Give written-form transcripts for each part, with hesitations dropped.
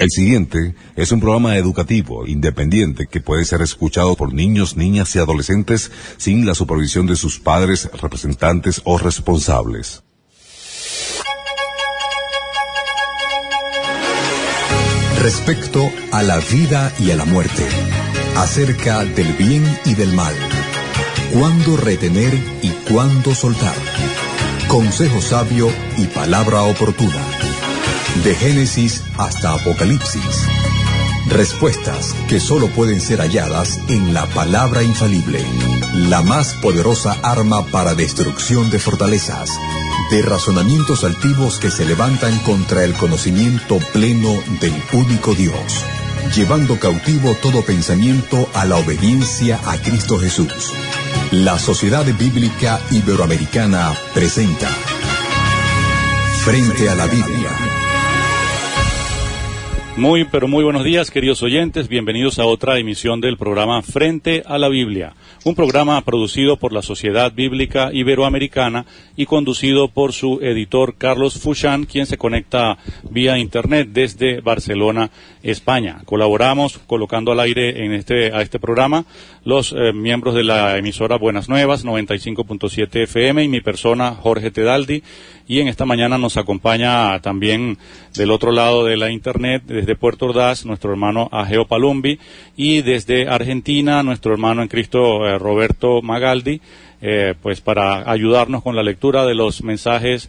El siguiente es un programa educativo independiente que puede ser escuchado por niños, niñas y adolescentes sin la supervisión de sus padres, representantes o responsables. Respecto a la vida y a la muerte, acerca del bien y del mal, cuándo retener y cuándo soltar, consejo sabio y palabra oportuna. De Génesis hasta Apocalipsis. Respuestas que solo pueden ser halladas en la palabra infalible, la más poderosa arma para destrucción de fortalezas, de razonamientos altivos que se levantan contra el conocimiento pleno del único Dios, llevando cautivo todo pensamiento a la obediencia a Cristo Jesús. La Sociedad Bíblica Iberoamericana presenta Frente a la Biblia. Muy buenos días, queridos oyentes. Bienvenidos a otra emisión del programa Frente a la Biblia, un programa producido por la Sociedad Bíblica Iberoamericana y conducido por su editor Carlos Fuchán, quien se conecta vía internet desde Barcelona, España. Colaboramos colocando al aire a este programa los miembros de la emisora Buenas Nuevas, 95.7 FM, y mi persona, Jorge Tedaldi. Y en esta mañana nos acompaña también del otro lado de la internet, desde Puerto Ordaz, nuestro hermano Ageo Palumbi, y desde Argentina, nuestro hermano en Cristo Roberto Magaldi, pues para ayudarnos con la lectura de los mensajes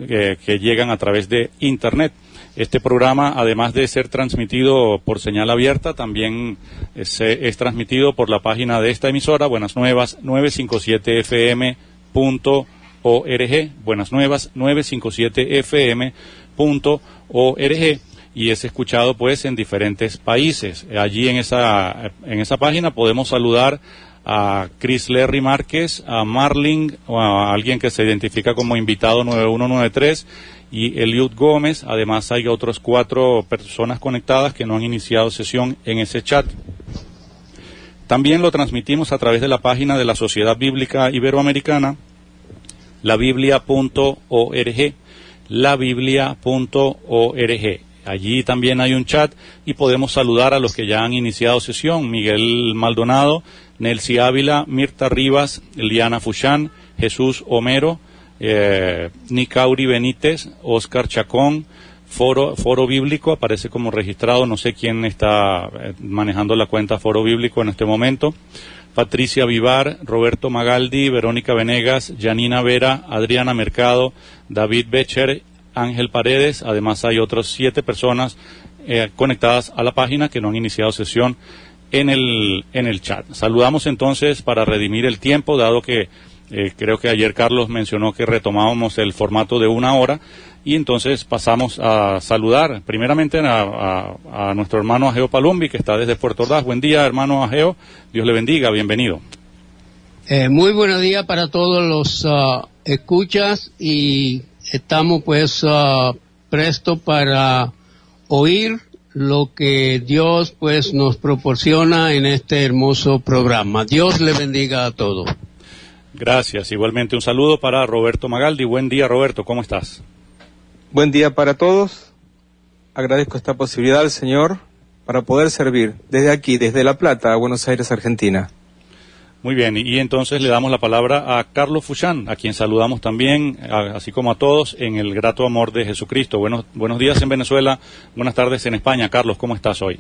que llegan a través de internet. Este programa, además de ser transmitido por señal abierta, también es transmitido por la página de esta emisora, Buenas Nuevas 957fm.org, Buenas Nuevas 957fm.org, y es escuchado pues en diferentes países. Allí en esa página podemos saludar a Chris Larry Márquez, a Marlin, o a alguien que se identifica como invitado 9193, y Eliud Gómez. Además hay otros 4 personas conectadas que no han iniciado sesión en ese chat. También lo transmitimos a través de la página de la Sociedad Bíblica Iberoamericana, labiblia.org, labiblia.org. Allí también hay un chat y podemos saludar a los que ya han iniciado sesión: Miguel Maldonado, Nelcy Ávila, Mirta Rivas, Liana Fuchán, Jesús Homero, Nicauri Benítez, Oscar Chacón. Foro Bíblico aparece como registrado, no sé quién está manejando la cuenta Foro Bíblico en este momento. Patricia Vivar, Roberto Magaldi, Verónica Venegas, Janina Vera, Adriana Mercado, David Becher, Ángel Paredes. Además hay otras 7 personas conectadas a la página que no han iniciado sesión en el chat. Saludamos entonces para redimir el tiempo, dado que creo que ayer Carlos mencionó que retomábamos el formato de 1 hora, y entonces pasamos a saludar primeramente a nuestro hermano Ageo Palumbi, que está desde Puerto Ordaz. Buen día, hermano Ageo, Dios le bendiga, bienvenido. Muy buenos días para todos los escuchas, y estamos pues prestos para oír lo que Dios pues nos proporciona en este hermoso programa. Dios le bendiga a todos. Gracias. Igualmente un saludo para Roberto Magaldi. Buen día, Roberto, ¿cómo estás? Buen día para todos. Agradezco esta posibilidad al Señor para poder servir desde aquí, desde La Plata, a Buenos Aires, Argentina. Muy bien, y entonces le damos la palabra a Carlos Fuchán, a quien saludamos también, así como a todos, en el grato amor de Jesucristo. Buenos días en Venezuela, buenas tardes en España. Carlos, ¿cómo estás hoy?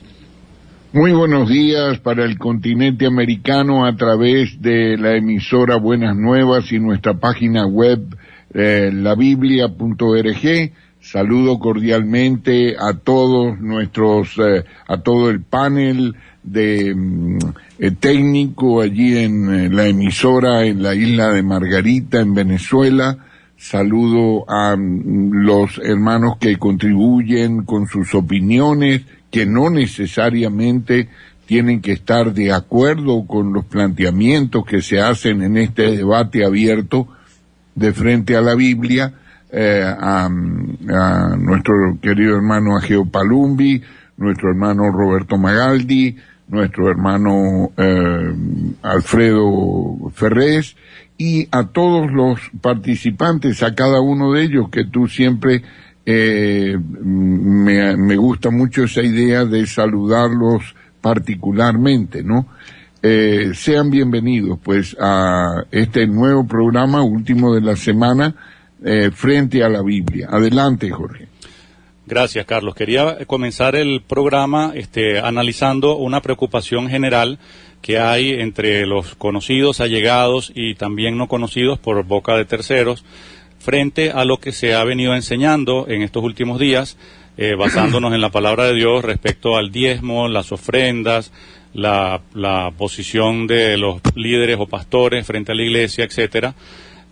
Muy buenos días para el continente americano a través de la emisora Buenas Nuevas y nuestra página web labiblia.org. Saludo cordialmente a todos a todo el panel de técnico allí en la emisora en la isla de Margarita, en Venezuela. Saludo a los hermanos que contribuyen con sus opiniones, que no necesariamente tienen que estar de acuerdo con los planteamientos que se hacen en este debate abierto de Frente a la Biblia, a nuestro querido hermano Ageo Palumbi, nuestro hermano Roberto Magaldi, nuestro hermano Alfredo Ferrés, y a todos los participantes, a cada uno de ellos que tú siempre Me gusta mucho esa idea de saludarlos particularmente, ¿no? Sean bienvenidos, pues, a este nuevo programa, último de la semana, Frente a la Biblia. Adelante, Jorge. Gracias, Carlos. Quería comenzar el programa analizando una preocupación general que hay entre los conocidos, allegados y también no conocidos por boca de terceros, frente a lo que se ha venido enseñando en estos últimos días, basándonos en la palabra de Dios respecto al diezmo, las ofrendas, la posición de los líderes o pastores frente a la iglesia, etcétera,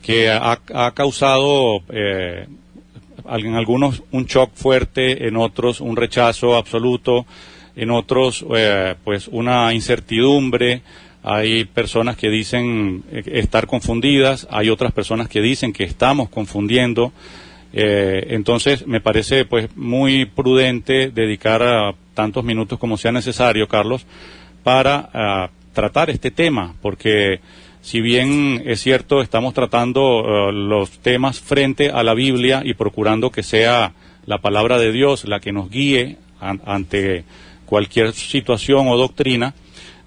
que ha causado en algunos un shock fuerte, en otros un rechazo absoluto, en otros pues una incertidumbre. Hay personas que dicen estar confundidas, hay otras personas que dicen que estamos confundiendo. Entonces me parece pues muy prudente dedicar tantos minutos como sea necesario, Carlos, para tratar este tema, porque si bien es cierto, estamos tratando los temas frente a la Biblia y procurando que sea la palabra de Dios la que nos guíe ante cualquier situación o doctrina,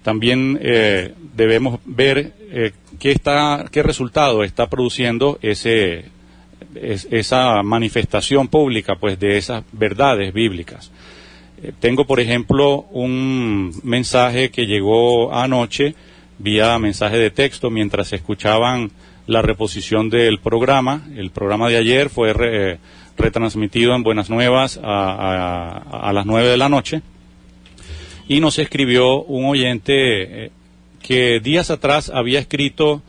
también debemos ver qué resultado está produciendo esa manifestación pública, pues, de esas verdades bíblicas. Tengo, por ejemplo, un mensaje que llegó anoche vía mensaje de texto mientras escuchaban la reposición del programa. El programa de ayer fue retransmitido en Buenas Nuevas a las 9 de la noche. Y nos escribió un oyente que días atrás había escrito: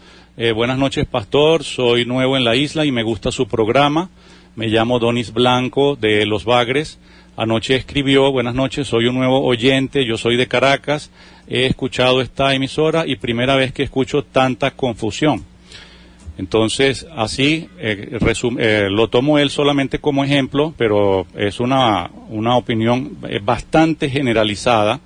buenas noches, pastor, soy nuevo en la isla y me gusta su programa. Me llamo Donis Blanco de Los Bagres. Anoche escribió: buenas noches, soy un nuevo oyente, yo soy de Caracas, he escuchado esta emisora y primera vez que escucho tanta confusión. Entonces, así lo tomo él solamente como ejemplo, pero es una opinión bastante generalizada,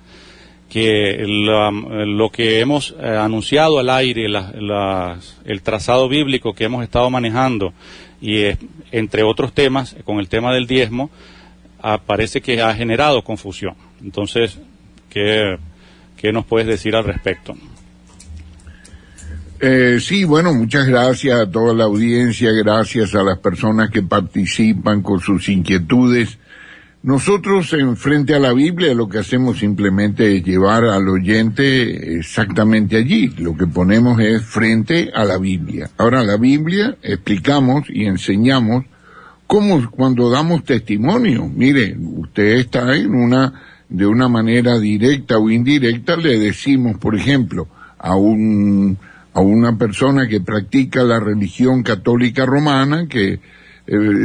que lo que hemos anunciado al aire, el trazado bíblico que hemos estado manejando, y entre otros temas, con el tema del diezmo, parece que ha generado confusión. Entonces, ¿qué nos puedes decir al respecto? Sí, bueno, muchas gracias a toda la audiencia, gracias a las personas que participan con sus inquietudes. Nosotros, en Frente a la Biblia, lo que hacemos simplemente es llevar al oyente exactamente allí. Lo que ponemos es frente a la Biblia. Ahora, la Biblia explicamos y enseñamos cómo, cuando damos testimonio, mire, usted está de una manera directa o indirecta, le decimos, por ejemplo, a una persona que practica la religión católica romana, que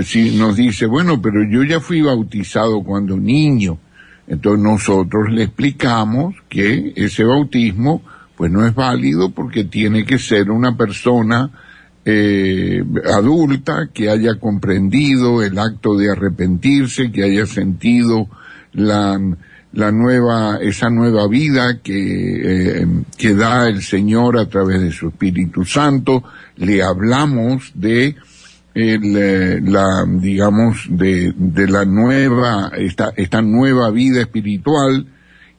si nos dice, bueno, pero yo ya fui bautizado cuando niño. Entonces nosotros le explicamos que ese bautismo pues no es válido, porque tiene que ser una persona adulta, que haya comprendido el acto de arrepentirse, que haya sentido esa nueva vida que da el Señor a través de su Espíritu Santo. Le hablamos de digamos, de la nueva, esta nueva vida espiritual,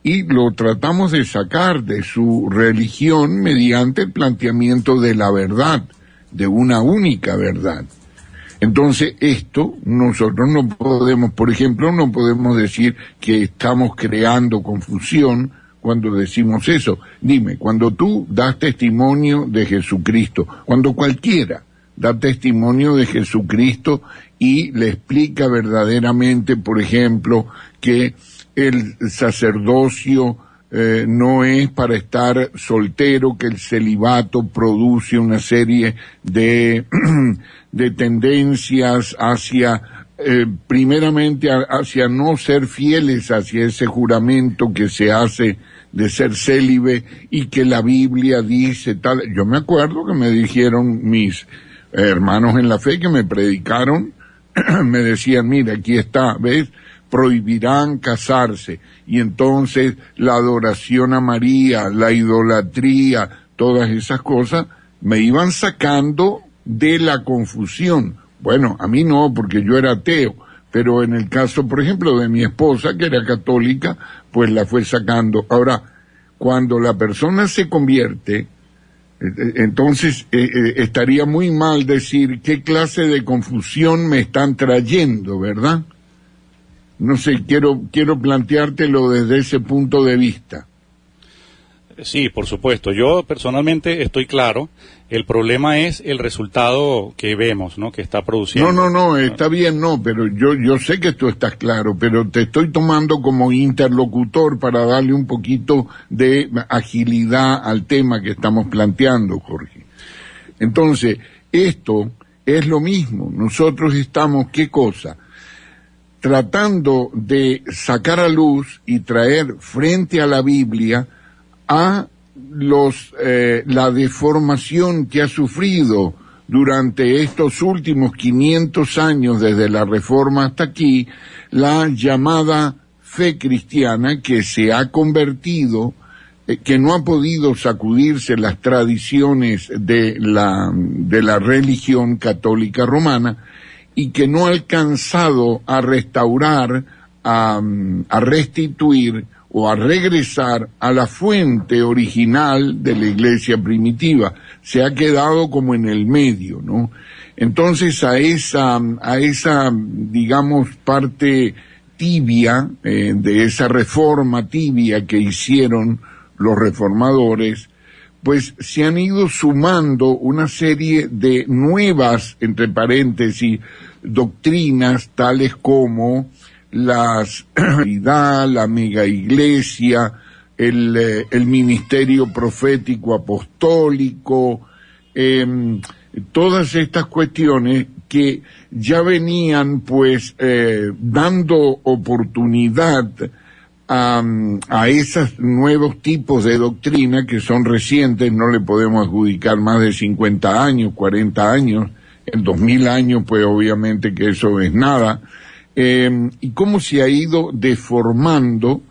y lo tratamos de sacar de su religión mediante el planteamiento de la verdad, de una única verdad. Entonces, nosotros no podemos, por ejemplo, no podemos decir que estamos creando confusión cuando decimos eso. Dime, cuando tú das testimonio de Jesucristo, cuando cualquiera da testimonio de Jesucristo y le explica verdaderamente, por ejemplo, que el sacerdocio no es para estar soltero, que el celibato produce una serie de tendencias hacia, primeramente hacia no ser fieles hacia ese juramento que se hace de ser célibe, y que la Biblia dice tal. Yo me acuerdo que me dijeron mis hermanos en la fe que me predicaron, me decían, mira, aquí está, ¿ves? Prohibirán casarse, y entonces la adoración a María, la idolatría, todas esas cosas me iban sacando de la confusión. Bueno, a mí no, porque yo era ateo, pero en el caso, por ejemplo, de mi esposa, que era católica, pues la fue sacando. Ahora, cuando la persona se convierte, entonces estaría muy mal decir qué clase de confusión me están trayendo, ¿verdad? No sé, quiero planteártelo desde ese punto de vista. Sí, por supuesto. Yo personalmente estoy claro. El problema es el resultado que vemos, ¿no? Que está produciendo. No, está bien, pero yo sé que tú estás claro, pero te estoy tomando como interlocutor para darle un poquito de agilidad al tema que estamos planteando, Jorge. Entonces, esto es lo mismo. Nosotros estamos, ¿qué cosa? Tratando de sacar a luz y traer frente a la Biblia a la deformación que ha sufrido durante estos últimos 500 años desde la Reforma hasta aquí, la llamada fe cristiana, que se ha convertido, que no ha podido sacudirse las tradiciones de la religión católica romana y que no ha alcanzado a restaurar, a restituir o a regresar a la fuente original de la iglesia primitiva. Se ha quedado como en el medio, ¿no? Entonces a esa, digamos, parte tibia, de esa reforma tibia que hicieron los reformadores, pues se han ido sumando una serie de nuevas, entre paréntesis, doctrinas tales como la mega iglesia, el ministerio profético apostólico, todas estas cuestiones que ya venían pues dando oportunidad a esos nuevos tipos de doctrina que son recientes. No le podemos adjudicar más de 50 años, 40 años, en 2000 años pues obviamente que eso es nada. Y cómo se ha ido deformando,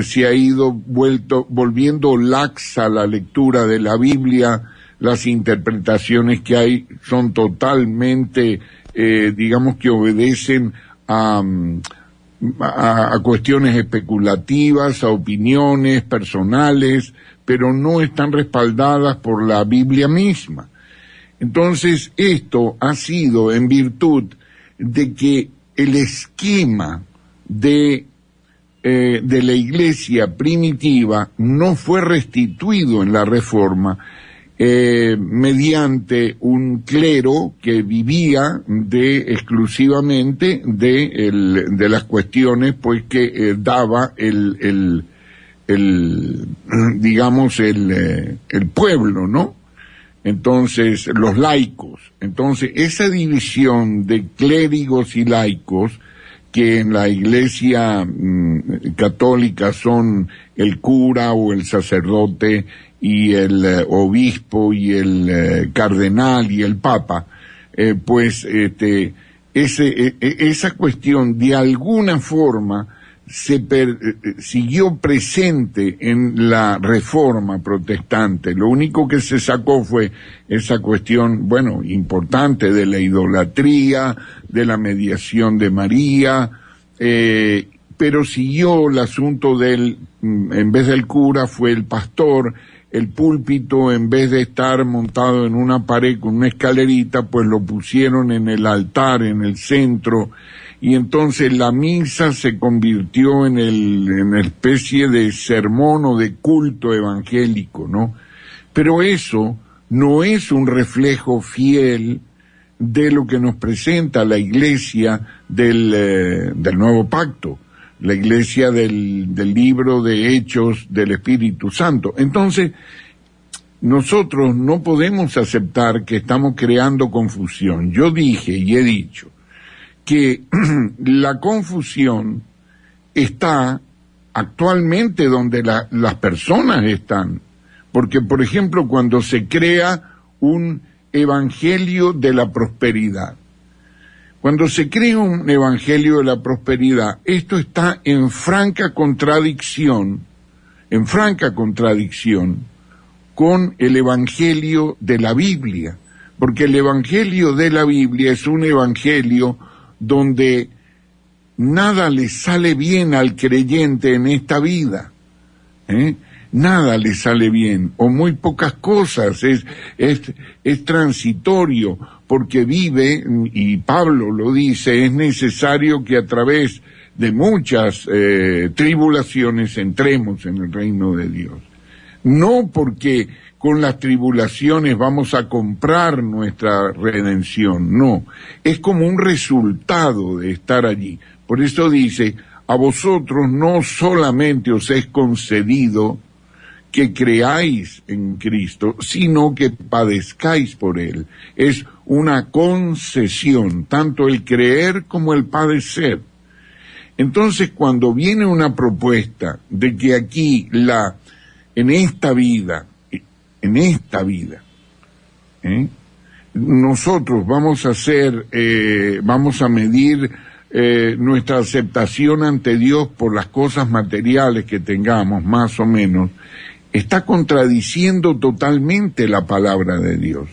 se ha ido volviendo laxa la lectura de la Biblia. Las interpretaciones que hay son totalmente, digamos que obedecen a cuestiones especulativas, a opiniones personales, pero no están respaldadas por la Biblia misma. Entonces, esto ha sido en virtud de que el esquema de la iglesia primitiva no fue restituido en la Reforma mediante un clero que vivía exclusivamente de las cuestiones pues que daba el pueblo, ¿no? Entonces, los laicos. Entonces, esa división de clérigos y laicos, que en la iglesia católica son el cura o el sacerdote y el obispo y el cardenal y el papa, esa cuestión de alguna forma siguió presente en la Reforma protestante. Lo único que se sacó fue esa cuestión, importante de la idolatría, de la mediación de María, pero siguió el asunto en vez del cura fue el pastor. El púlpito, en vez de estar montado en una pared con una escalerita, pues lo pusieron en el altar, en el centro, y entonces la misa se convirtió en una especie de sermón o de culto evangélico, ¿no? Pero eso no es un reflejo fiel de lo que nos presenta la iglesia del Nuevo Pacto, la iglesia del libro de Hechos del Espíritu Santo. Entonces, nosotros no podemos aceptar que estamos creando confusión. Yo dije y he dicho que la confusión está actualmente donde las personas están. Porque, por ejemplo, cuando se crea un evangelio de la prosperidad, cuando se crea un evangelio de la prosperidad, esto está en franca contradicción con el evangelio de la Biblia, porque el evangelio de la Biblia es un evangelio donde nada le sale bien al creyente en esta vida, nada le sale bien, o muy pocas cosas, es transitorio, porque vive, y Pablo lo dice, es necesario que a través de muchas tribulaciones entremos en el reino de Dios. No porque con las tribulaciones vamos a comprar nuestra redención, no, es como un resultado de estar allí. Por eso dice, a vosotros no solamente os es concedido que creáis en Cristo, sino que padezcáis por Él. Es una concesión, tanto el creer como el padecer. Entonces, cuando viene una propuesta de que aquí, en esta vida, nosotros vamos a medir nuestra aceptación ante Dios por las cosas materiales que tengamos, más o menos, está contradiciendo totalmente la palabra de Dios.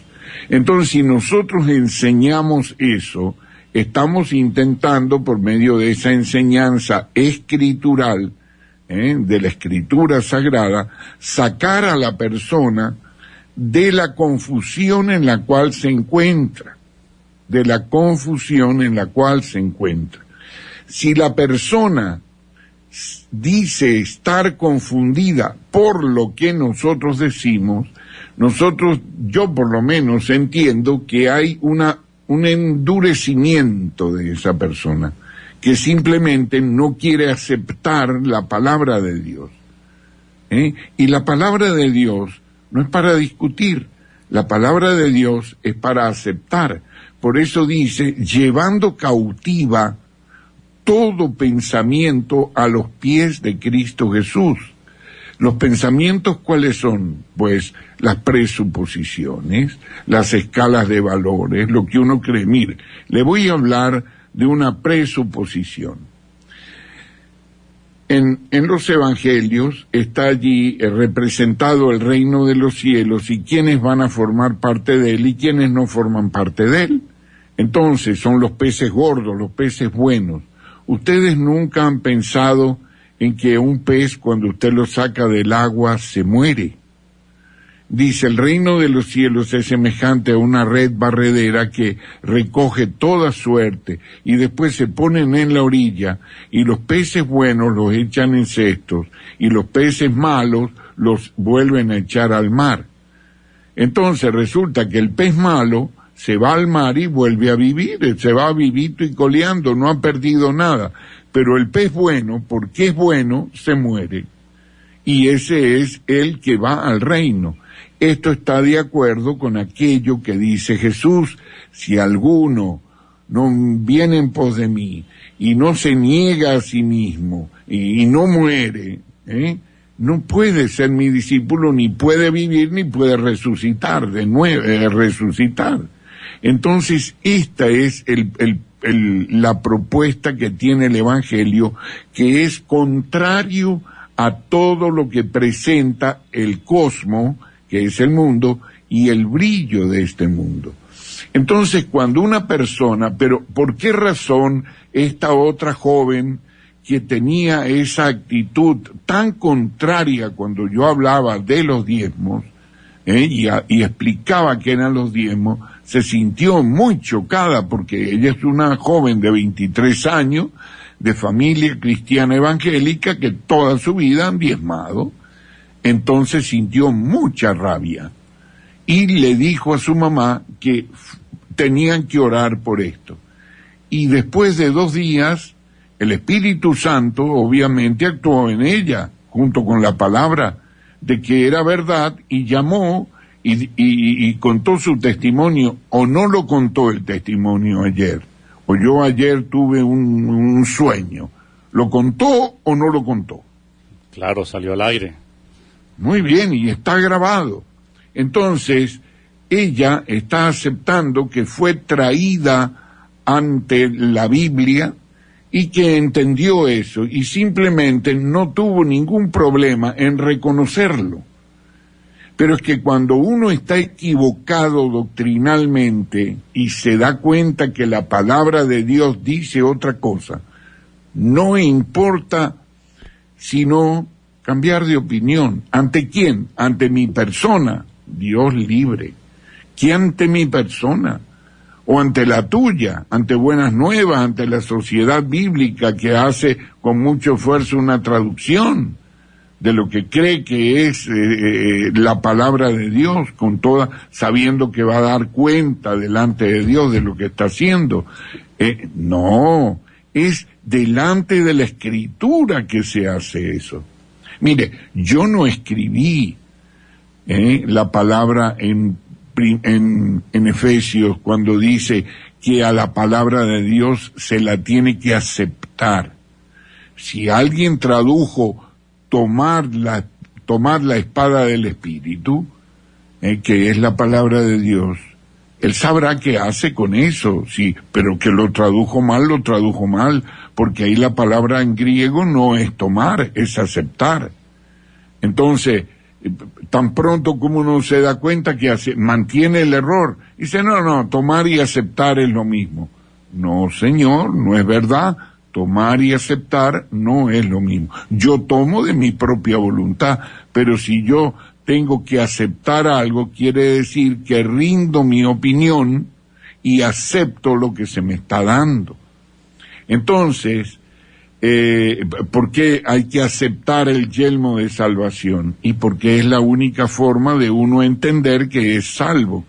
Entonces, si nosotros enseñamos eso, estamos intentando, por medio de esa enseñanza escritural, de la escritura sagrada, sacar a la persona de la confusión en la cual se encuentra, Si la persona dice estar confundida por lo que nosotros decimos, yo por lo menos entiendo que hay un endurecimiento de esa persona, que simplemente no quiere aceptar la palabra de Dios. Y la palabra de Dios no es para discutir, la palabra de Dios es para aceptar. Por eso dice, llevando cautiva todo pensamiento a los pies de Cristo Jesús. ¿Los pensamientos cuáles son? Pues las presuposiciones, las escalas de valores, lo que uno cree. Mire, le voy a hablar de una presuposición. En los evangelios está allí representado el reino de los cielos y quiénes van a formar parte de él y quiénes no forman parte de él. Entonces son los peces gordos, los peces buenos. Ustedes nunca han pensado en que un pez, cuando usted lo saca del agua, se muere. Dice, el reino de los cielos es semejante a una red barredera que recoge toda suerte y después se ponen en la orilla y los peces buenos los echan en cestos y los peces malos los vuelven a echar al mar. Entonces resulta que el pez malo se va al mar y vuelve a vivir, se va vivito y coleando, no ha perdido nada. Pero el pez bueno, porque es bueno, se muere. Y ese es el que va al reino. Esto está de acuerdo con aquello que dice Jesús: si alguno no viene en pos de mí y no se niega a sí mismo y no muere, no puede ser mi discípulo, ni puede vivir, ni puede resucitar de nuevo, resucitar. Entonces, esta es la propuesta que tiene el Evangelio, que es contrario a todo lo que presenta el cosmos, que es el mundo, y el brillo de este mundo. Entonces, cuando una persona, pero ¿por qué razón esta otra joven que tenía esa actitud tan contraria cuando yo hablaba de los diezmos, y explicaba qué eran los diezmos, se sintió muy chocada porque ella es una joven de 23 años, de familia cristiana evangélica, que toda su vida han diezmado? Entonces sintió mucha rabia y le dijo a su mamá que tenían que orar por esto. Y después de 2 días, el Espíritu Santo obviamente actuó en ella, junto con la palabra de que era verdad, y llamó y contó su testimonio, o no lo contó el testimonio ayer, o yo ayer tuve un sueño. ¿Lo contó o no lo contó? Claro, salió al aire. Muy bien, y está grabado. Entonces, ella está aceptando que fue traída ante la Biblia y que entendió eso y simplemente no tuvo ningún problema en reconocerlo. Pero es que cuando uno está equivocado doctrinalmente y se da cuenta que la palabra de Dios dice otra cosa, No importa sino cambiar de opinión. ¿Ante quién? Ante mi persona. Dios libre. ¿Quién ante mi persona? O ante la tuya, ante Buenas Nuevas, ante la Sociedad Bíblica que hace con mucho esfuerzo una traducción de lo que cree que es la palabra de Dios, sabiendo que va a dar cuenta delante de Dios de lo que está haciendo. No, es delante de la Escritura que se hace eso. Mire, yo no escribí la palabra en Efesios cuando dice que a la palabra de Dios se la tiene que aceptar. Si alguien tradujo tomar la espada del Espíritu, que es la palabra de Dios, él sabrá qué hace con eso, sí, pero que lo tradujo mal, porque ahí la palabra en griego no es tomar, es aceptar. Entonces, tan pronto como uno se da cuenta que mantiene el error, dice, no, tomar y aceptar es lo mismo. No, señor, no es verdad. Tomar y aceptar no es lo mismo. Yo tomo de mi propia voluntad, pero si yo tengo que aceptar algo, quiere decir que rindo mi opinión y acepto lo que se me está dando. Entonces, ¿por qué hay que aceptar el yelmo de salvación? Y porque es la única forma de uno entender que es salvo.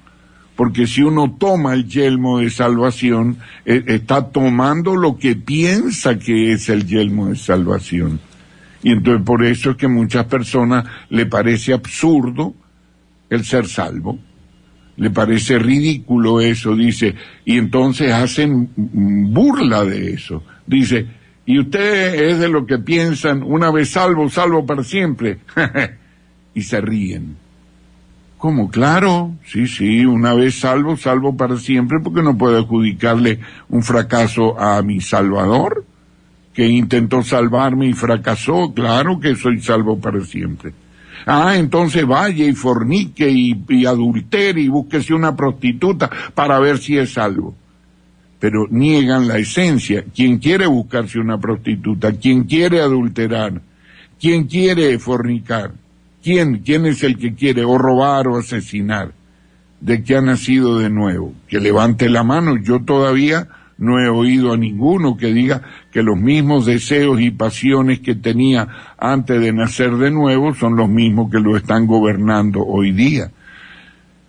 Porque si uno toma el yelmo de salvación, está tomando lo que piensa que es el yelmo de salvación. Y entonces por eso es que a muchas personas le parece absurdo el ser salvo. Le parece ridículo eso, dice, y entonces hacen burla de eso. Dice, y usted es de lo que piensan, una vez salvo, salvo para siempre. Y se ríen. ¿Cómo? Claro, sí, una vez salvo, salvo para siempre, porque no puedo adjudicarle un fracaso a mi Salvador, que intentó salvarme y fracasó. Claro que soy salvo para siempre. Entonces vaya y fornique y adultere y búsquese una prostituta para ver si es salvo. Pero niegan la esencia. ¿Quién quiere buscarse una prostituta? ¿Quién quiere adulterar? ¿Quién quiere fornicar? ¿Quién es el que quiere o robar o asesinar? ¿De que ha nacido de nuevo? Que levante la mano. Yo todavía no he oído a ninguno que diga que los mismos deseos y pasiones que tenía antes de nacer de nuevo son los mismos que lo están gobernando hoy día.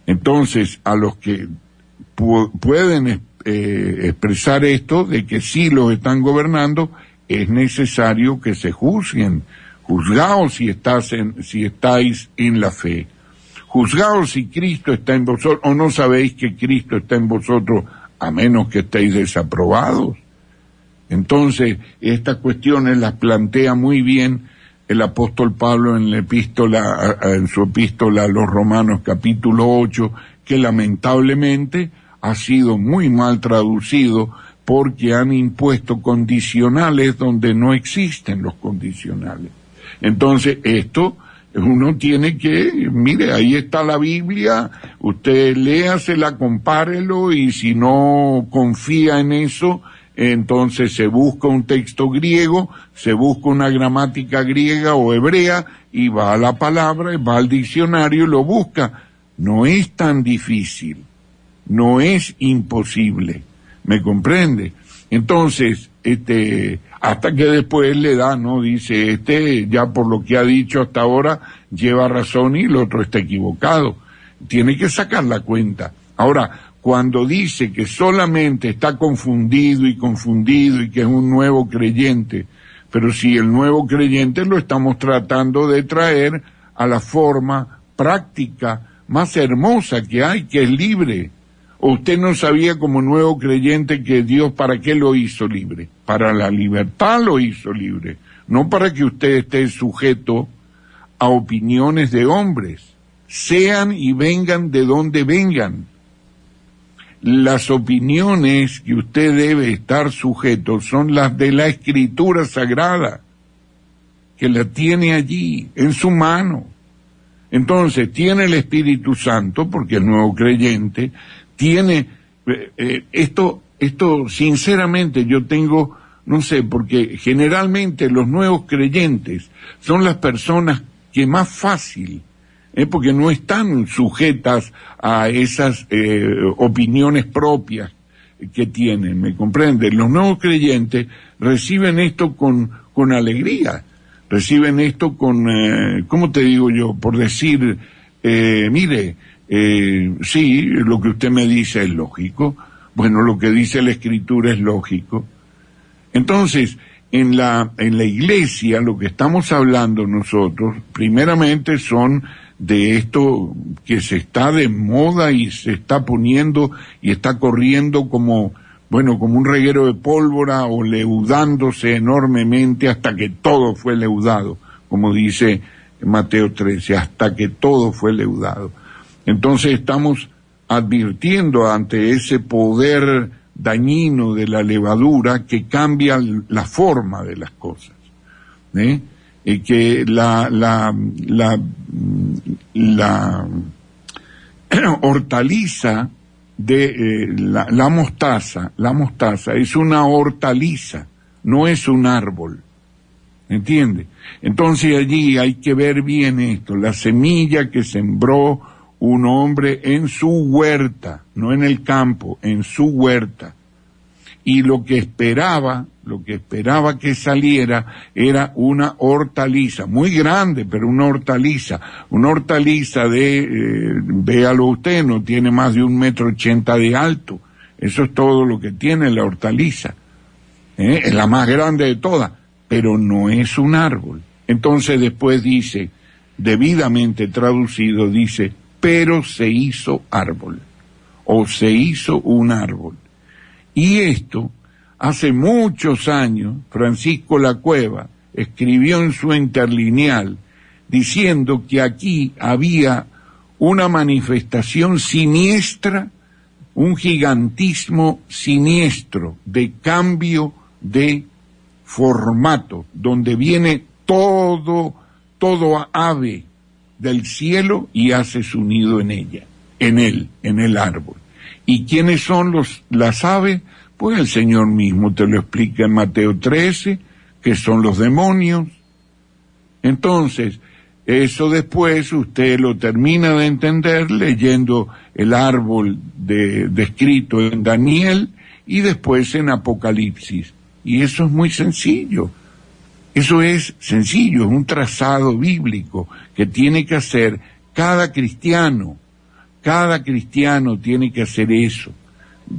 Entonces, a los que pueden expresar esto de que sí los están gobernando, es necesario que se juzguen. Juzgaos si estáis en la fe. Juzgaos si Cristo está en vosotros, o no sabéis que Cristo está en vosotros, a menos que estéis desaprobados. Entonces, estas cuestiones las plantea muy bien el apóstol Pablo en su epístola a los Romanos capítulo 8, que lamentablemente ha sido muy mal traducido porque han impuesto condicionales donde no existen los condicionales. Entonces, esto uno tiene que, mire, ahí está la Biblia, usted léasela, compárelo, y si no confía en eso, entonces se busca un texto griego, se busca una gramática griega o hebrea, y va a la palabra, va al diccionario y lo busca. No es tan difícil, no es imposible, ¿me comprende? Entonces, hasta que después le da, ¿no? Dice, ya por lo que ha dicho hasta ahora, lleva razón y el otro está equivocado. Tiene que sacar la cuenta. Ahora, cuando dice que solamente está confundido y que es un nuevo creyente, pero si el nuevo creyente lo estamos tratando de traer a la forma práctica más hermosa que hay, que es libre. ¿O usted no sabía como nuevo creyente que Dios para qué lo hizo libre? Para la libertad lo hizo libre, no para que usted esté sujeto a opiniones de hombres, sean y vengan de donde vengan. Las opiniones que usted debe estar sujeto son las de la Escritura Sagrada, que la tiene allí, en su mano. Entonces, tiene el Espíritu Santo, porque es nuevo creyente, tiene, esto sinceramente yo tengo no sé, porque generalmente los nuevos creyentes son las personas que más fácil, porque no están sujetas a esas opiniones propias que tienen, ¿me comprenden? Los nuevos creyentes reciben esto con alegría, reciben esto con, ¿cómo te digo yo? Por decir, mire, sí, lo que usted me dice es lógico, bueno, lo que dice la Escritura es lógico. Entonces, en la iglesia lo que estamos hablando nosotros, primeramente son de esto que se está de moda y se está poniendo y está corriendo como un reguero de pólvora o leudándose enormemente hasta que todo fue leudado, como dice Mateo 13, hasta que todo fue leudado. Entonces estamos advirtiendo ante ese poder dañino de la levadura que cambia la forma de las cosas, y que la hortaliza de la mostaza es una hortaliza, no es un árbol, ¿entiende? Entonces allí hay que ver bien esto, la semilla que sembró un hombre en su huerta, no en el campo, en su huerta, y lo que esperaba que saliera era una hortaliza, muy grande, pero una hortaliza véalo usted, no tiene más de 1,80 m de alto, eso es todo lo que tiene la hortaliza, es la más grande de todas, pero no es un árbol. Entonces después dice, debidamente traducido, dice, pero se hizo árbol, o se hizo un árbol. Y esto, hace muchos años, Francisco Lacueva escribió en su interlineal diciendo que aquí había una manifestación siniestra, un gigantismo siniestro de cambio de formato, donde viene todo ave del cielo y hace su nido en ella, en el árbol. ¿Y quiénes son las aves? Pues el Señor mismo te lo explica en Mateo 13, que son los demonios. Entonces, eso después usted lo termina de entender leyendo el árbol descrito en Daniel y después en Apocalipsis. Y eso es muy sencillo. Eso es sencillo, es un trazado bíblico que tiene que hacer cada cristiano. Cada cristiano tiene que hacer eso,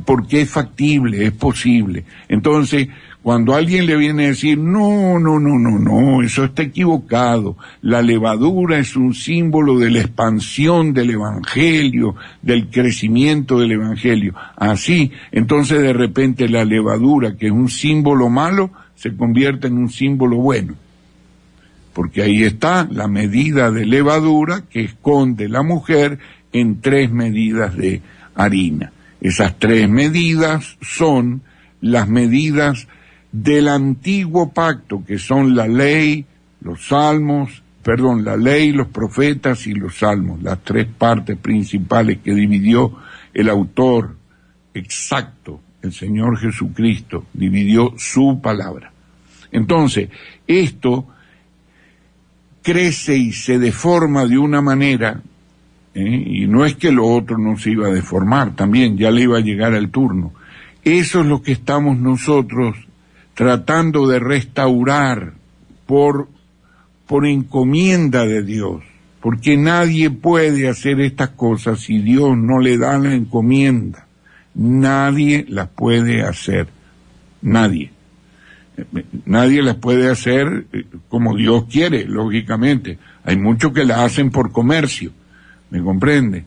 porque es factible, es posible. Entonces, cuando alguien le viene a decir, no, eso está equivocado, la levadura es un símbolo de la expansión del Evangelio, del crecimiento del Evangelio. Así, entonces de repente la levadura, que es un símbolo malo, se convierte en un símbolo bueno. Porque ahí está la medida de levadura que esconde la mujer en 3 medidas de harina. Esas 3 medidas son las medidas del antiguo pacto, que son la ley, la ley, los profetas y los salmos, las 3 partes principales que dividió el autor exacto, el Señor Jesucristo, dividió su palabra. Entonces, esto crece y se deforma de una manera, y no es que lo otro no se iba a deformar, también ya le iba a llegar el turno. Eso es lo que estamos nosotros tratando de restaurar por encomienda de Dios, porque nadie puede hacer estas cosas si Dios no le da la encomienda. Nadie las puede hacer, nadie las puede hacer como Dios quiere, lógicamente. Hay muchos que las hacen por comercio, ¿me comprende?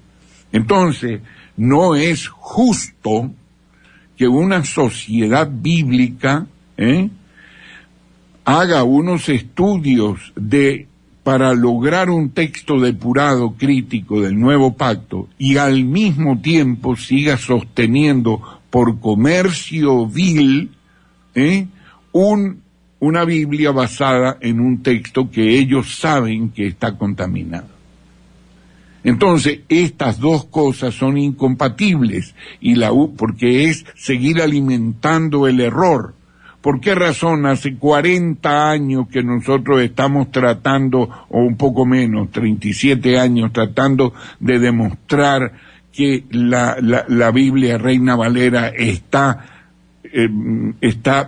Entonces, no es justo que una sociedad bíblica haga unos estudios para lograr un texto depurado crítico del nuevo pacto y al mismo tiempo siga sosteniendo por comercio vil una Biblia basada en un texto que ellos saben que está contaminado. Entonces, estas dos cosas son incompatibles, porque es seguir alimentando el error, ¿Por qué razón hace 40 años que nosotros estamos tratando, o un poco menos, 37 años, tratando de demostrar que la Biblia Reina Valera está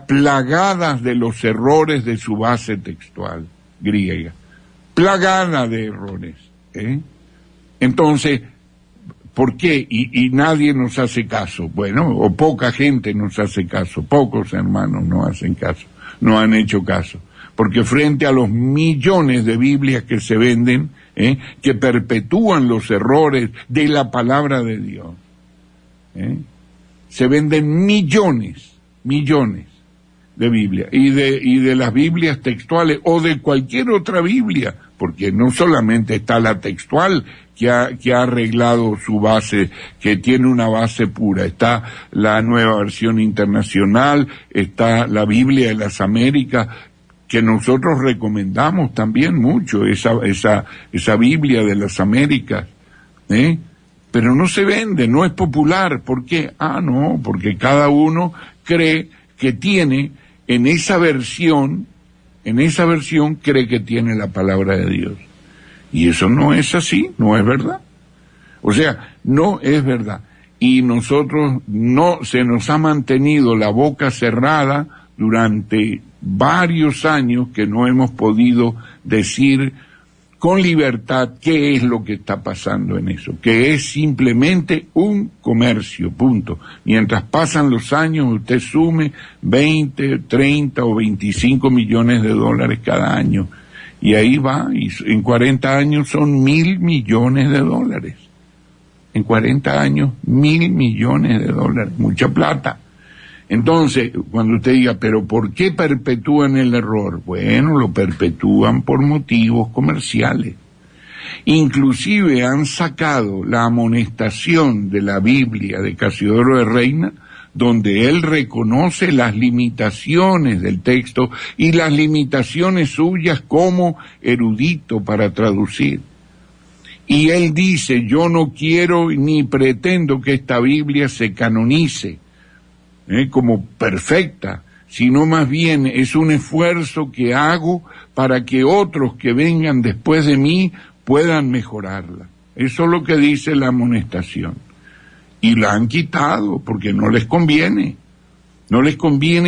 plagada de los errores de su base textual griega? Plagada de errores, ¿eh? Entonces, ¿por qué? Y nadie nos hace caso. Bueno, o poca gente nos hace caso, pocos hermanos no hacen caso, no han hecho caso. Porque frente a los millones de Biblias que se venden, que perpetúan los errores de la palabra de Dios, se venden millones de Biblias, y de las Biblias textuales, o de cualquier otra Biblia, porque no solamente está la textual, que ha arreglado su base, que tiene una base pura. Está la Nueva Versión Internacional, está la Biblia de las Américas, que nosotros recomendamos también mucho, esa Biblia de las Américas, pero no se vende, no es popular. ¿Por qué? No, porque cada uno cree que tiene, en esa versión cree que tiene la palabra de Dios. Y eso no es así, no es verdad. O sea, no es verdad. Y nosotros se nos ha mantenido la boca cerrada durante varios años, que no hemos podido decir con libertad qué es lo que está pasando en eso, que es simplemente un comercio, punto. Mientras pasan los años, usted sume 20, 30 o 25 millones de dólares cada año. Y ahí va, y en 40 años son 1.000 millones de dólares. En 40 años, 1.000 millones de dólares, mucha plata. Entonces, cuando usted diga, pero ¿por qué perpetúan el error? Bueno, lo perpetúan por motivos comerciales. Inclusive han sacado la amonestación de la Biblia de Casiodoro de Reina, donde él reconoce las limitaciones del texto y las limitaciones suyas como erudito para traducir. Y él dice, yo no quiero ni pretendo que esta Biblia se canonice como perfecta, sino más bien es un esfuerzo que hago para que otros que vengan después de mí puedan mejorarla. Eso es lo que dice la amonestación. Y la han quitado porque no les conviene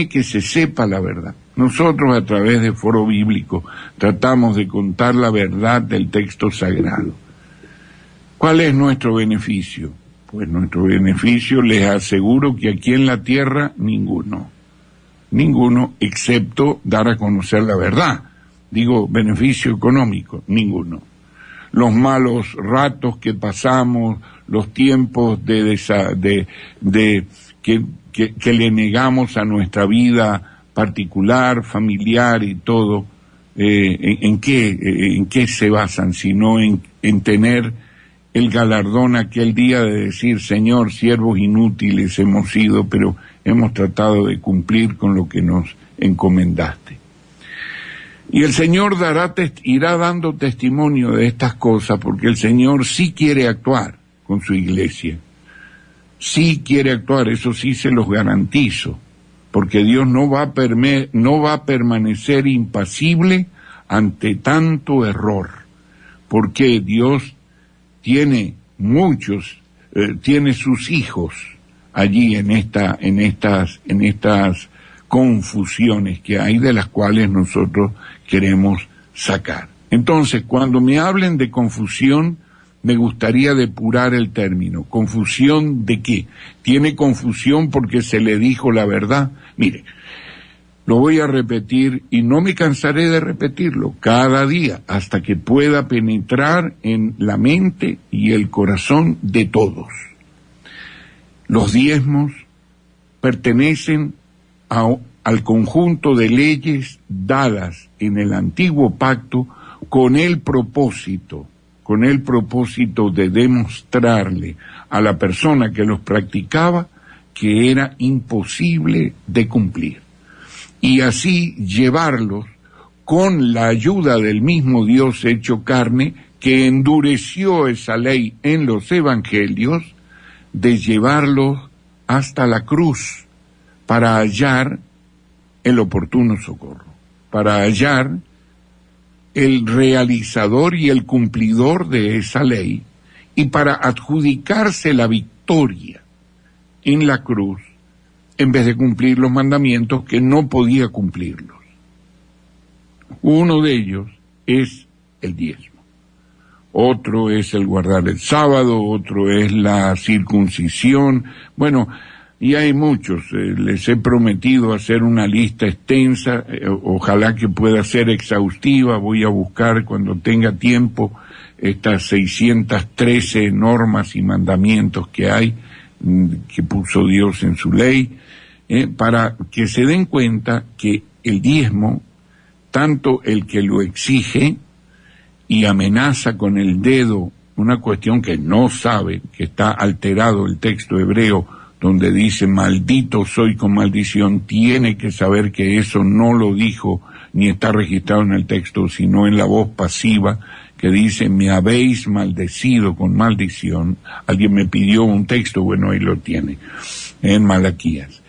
que se sepa la verdad. Nosotros, a través de Foro Bíblico, tratamos de contar la verdad del texto sagrado. ¿Cuál es nuestro beneficio? Pues nuestro beneficio, les aseguro que aquí en la tierra ninguno, excepto dar a conocer la verdad. Digo, beneficio económico, ninguno. Los malos ratos que pasamos, los tiempos que le negamos a nuestra vida particular, familiar y todo, ¿en qué se basan? Sino en tener el galardón aquel día de decir, Señor, siervos inútiles hemos sido, pero hemos tratado de cumplir con lo que nos encomendaste. Y el Señor irá dando testimonio de estas cosas, porque el Señor sí quiere actuar con su iglesia. Sí quiere actuar, eso sí se los garantizo, porque Dios no va a permanecer impasible ante tanto error, porque Dios tiene tiene sus hijos allí en estas confusiones que hay, de las cuales nosotros queremos sacar. Entonces, cuando me hablen de confusión, me gustaría depurar el término. ¿Confusión de qué? ¿Tiene confusión porque se le dijo la verdad? Mire, lo voy a repetir y no me cansaré de repetirlo cada día hasta que pueda penetrar en la mente y el corazón de todos. Los diezmos pertenecen al conjunto de leyes dadas en el antiguo pacto con el propósito de demostrarle a la persona que los practicaba que era imposible de cumplir, y así llevarlos, con la ayuda del mismo Dios hecho carne, que endureció esa ley en los evangelios, de llevarlos hasta la cruz para hallar el oportuno socorro, para hallar el realizador y el cumplidor de esa ley, y para adjudicarse la victoria en la cruz, en vez de cumplir los mandamientos que no podía cumplirlos. Uno de ellos es el diezmo, otro es el guardar el sábado, otro es la circuncisión. Bueno, y hay muchos. Les he prometido hacer una lista extensa, ojalá que pueda ser exhaustiva. Voy a buscar cuando tenga tiempo estas 613 normas y mandamientos que hay, que puso Dios en su ley, para que se den cuenta que el diezmo, tanto el que lo exige y amenaza con el dedo una cuestión que no sabe, que está alterado el texto hebreo, donde dice maldito soy con maldición, tiene que saber que eso no lo dijo ni está registrado en el texto, sino en la voz pasiva que dice me habéis maldecido con maldición. Alguien me pidió un texto, bueno, ahí lo tiene, en Malaquías.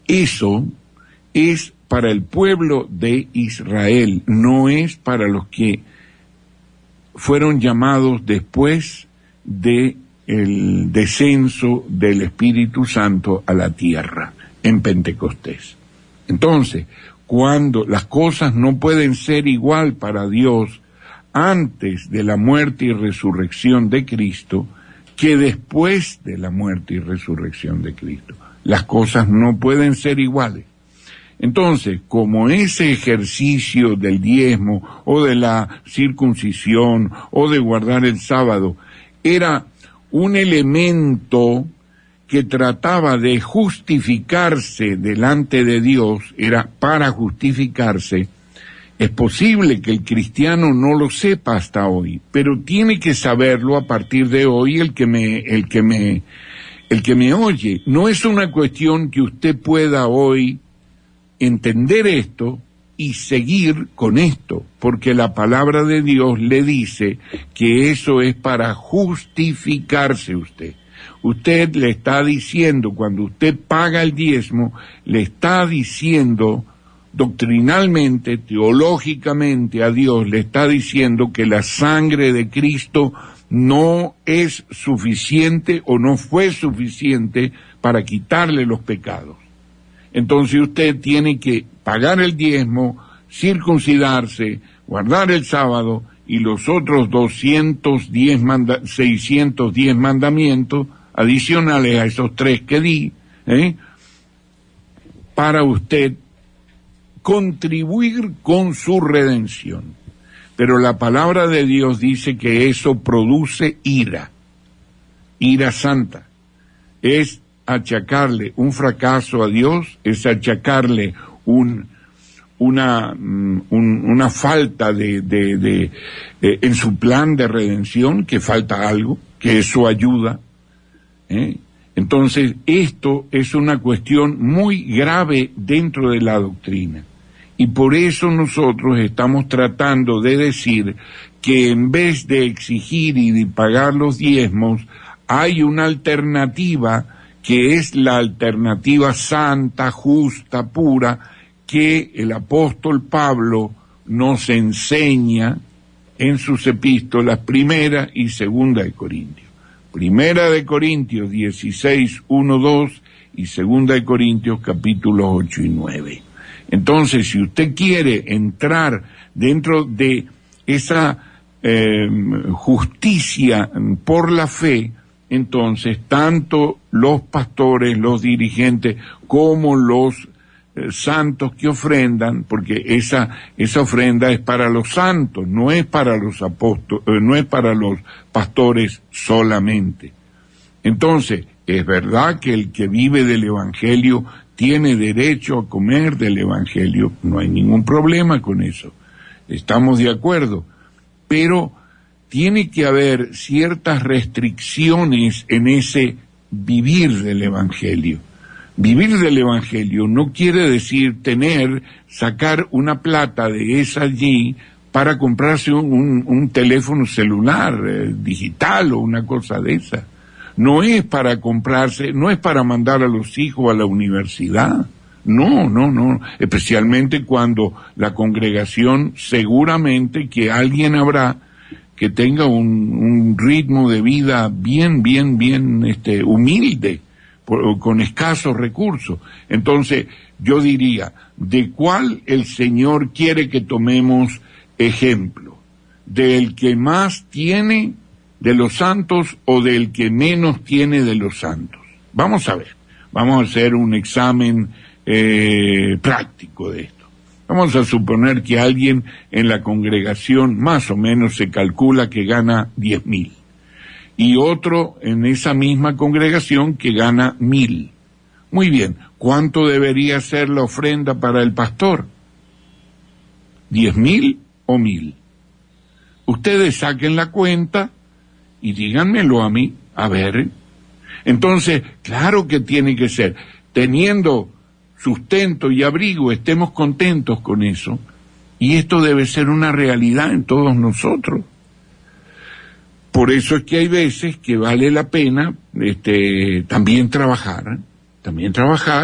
Eso es para el pueblo de Israel, no es para los que fueron llamados después de el descenso del Espíritu Santo a la tierra en Pentecostés. Entonces, cuando las cosas no pueden ser igual para Dios antes de la muerte y resurrección de Cristo que después de la muerte y resurrección de Cristo. Las cosas no pueden ser iguales. Entonces, como ese ejercicio del diezmo o de la circuncisión o de guardar el sábado era un elemento que trataba de justificarse delante de Dios, era para justificarse, es posible que el cristiano no lo sepa hasta hoy, pero tiene que saberlo a partir de hoy el que me oye. No es una cuestión que usted pueda hoy entender esto y seguir con esto, porque la palabra de Dios le dice que eso es para justificarse usted. Usted le está diciendo, cuando usted paga el diezmo, le está diciendo doctrinalmente, teológicamente a Dios, le está diciendo que la sangre de Cristo no es suficiente o no fue suficiente para quitarle los pecados. Entonces usted tiene que pagar el diezmo, circuncidarse, guardar el sábado y los otros 610 mandamientos adicionales a esos 3 que di, para usted contribuir con su redención. Pero la palabra de Dios dice que eso produce ira santa. Es achacarle un fracaso a Dios, es achacarle una falta en su plan de redención, que falta algo, que eso ayuda. Entonces, esto es una cuestión muy grave dentro de la doctrina. Y por eso nosotros estamos tratando de decir que en vez de exigir y de pagar los diezmos, hay una alternativa que es la alternativa santa, justa, pura, que el apóstol Pablo nos enseña en sus epístolas, 1 y 2 de Corintios. 1 de Corintios 16, 1, 2 y 2 de Corintios capítulos 8 y 9. Entonces, si usted quiere entrar dentro de esa justicia por la fe, entonces tanto los pastores, los dirigentes, como los santos que ofrendan, porque esa ofrenda es para los santos, no es para los apóstoles, no es para los pastores solamente. Entonces, es verdad que el que vive del Evangelio tiene derecho a comer del Evangelio, no hay ningún problema con eso, estamos de acuerdo, pero tiene que haber ciertas restricciones en ese vivir del Evangelio. Vivir del Evangelio no quiere decir sacar una plata de esa allí para comprarse un teléfono celular digital o una cosa de esa. No es para comprarse, no es para mandar a los hijos a la universidad, No, especialmente cuando la congregación, seguramente que alguien habrá que tenga un ritmo de vida bien humilde, con escasos recursos. Entonces, yo diría, ¿de cuál el Señor quiere que tomemos ejemplo? ¿Del que más tiene de los santos o del que menos tiene de los santos? Vamos a ver, vamos a hacer un examen práctico de esto. Vamos a suponer que alguien en la congregación más o menos se calcula que gana 10.000 y otro en esa misma congregación que gana 1.000. Muy bien, ¿cuánto debería ser la ofrenda para el pastor? ¿10.000 o 1.000? Ustedes saquen la cuenta y díganmelo a mí, a ver. Entonces, claro que tiene que ser, teniendo sustento y abrigo, estemos contentos con eso, y esto debe ser una realidad en todos nosotros. Por eso es que hay veces que vale la pena también trabajar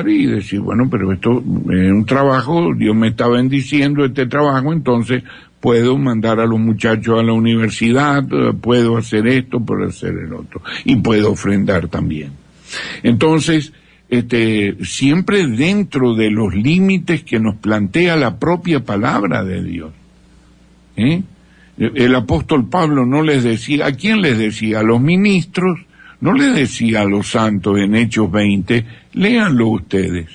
y decir, bueno, pero esto es un trabajo, Dios me está bendiciendo este trabajo, entonces puedo mandar a los muchachos a la universidad, puedo hacer esto, puedo hacer el otro, y puedo ofrendar también. Entonces, siempre dentro de los límites que nos plantea la propia palabra de Dios. El apóstol Pablo no les decía, ¿a quién les decía? A los ministros, no les decía a los santos en Hechos 20, léanlo ustedes,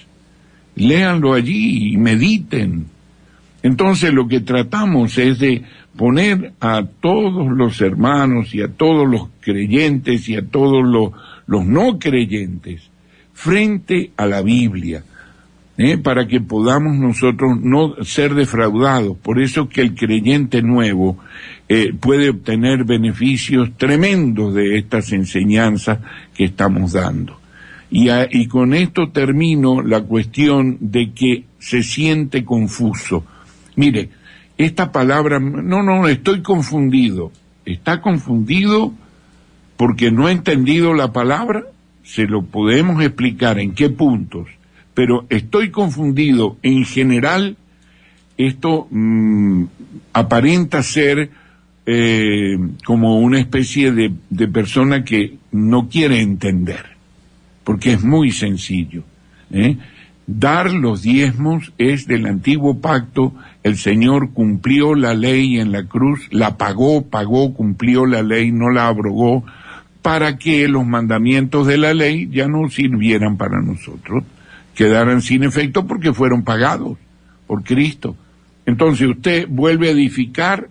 léanlo allí y mediten. Entonces lo que tratamos es de poner a todos los hermanos y a todos los creyentes y a todos los no creyentes frente a la Biblia, para que podamos nosotros no ser defraudados. Por eso que el creyente nuevo puede obtener beneficios tremendos de estas enseñanzas que estamos dando. Y con esto termino la cuestión de que se siente confuso. Mire, esta palabra, no, estoy confundido. ¿Está confundido porque no ha entendido la palabra? Se lo podemos explicar en qué puntos, pero estoy confundido en general. Esto aparenta ser como una especie de persona que no quiere entender, porque es muy sencillo. Dar los diezmos es del antiguo pacto. El Señor cumplió la ley en la cruz, la pagó, cumplió la ley, no la abrogó, para que los mandamientos de la ley ya no sirvieran para nosotros, quedaran sin efecto porque fueron pagados por Cristo. Entonces usted vuelve a edificar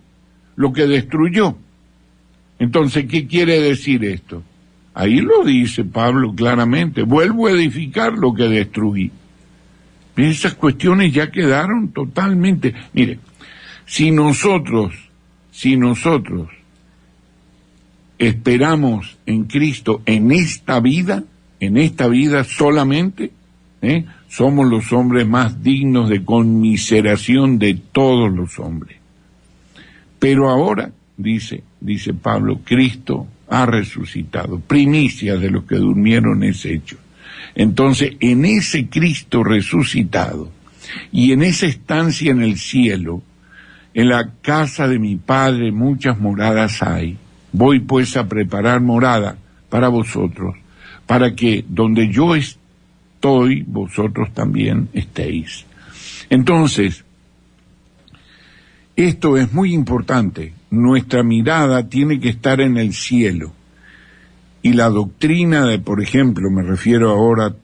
lo que destruyó. Entonces, ¿qué quiere decir esto? Ahí lo dice Pablo claramente, vuelvo a edificar lo que destruí. Esas cuestiones ya quedaron totalmente. Mire, si nosotros esperamos en Cristo en esta vida solamente, somos los hombres más dignos de conmiseración de todos los hombres. Pero ahora, dice Pablo, Cristo ha resucitado, primicia de los que durmieron es hecho. Entonces, en ese Cristo resucitado y en esa estancia en el cielo, en la casa de mi Padre muchas moradas hay. Voy pues a preparar morada para vosotros, para que donde yo estoy, vosotros también estéis. Entonces, esto es muy importante. Nuestra mirada tiene que estar en el cielo. Y la doctrina por ejemplo, me refiero ahora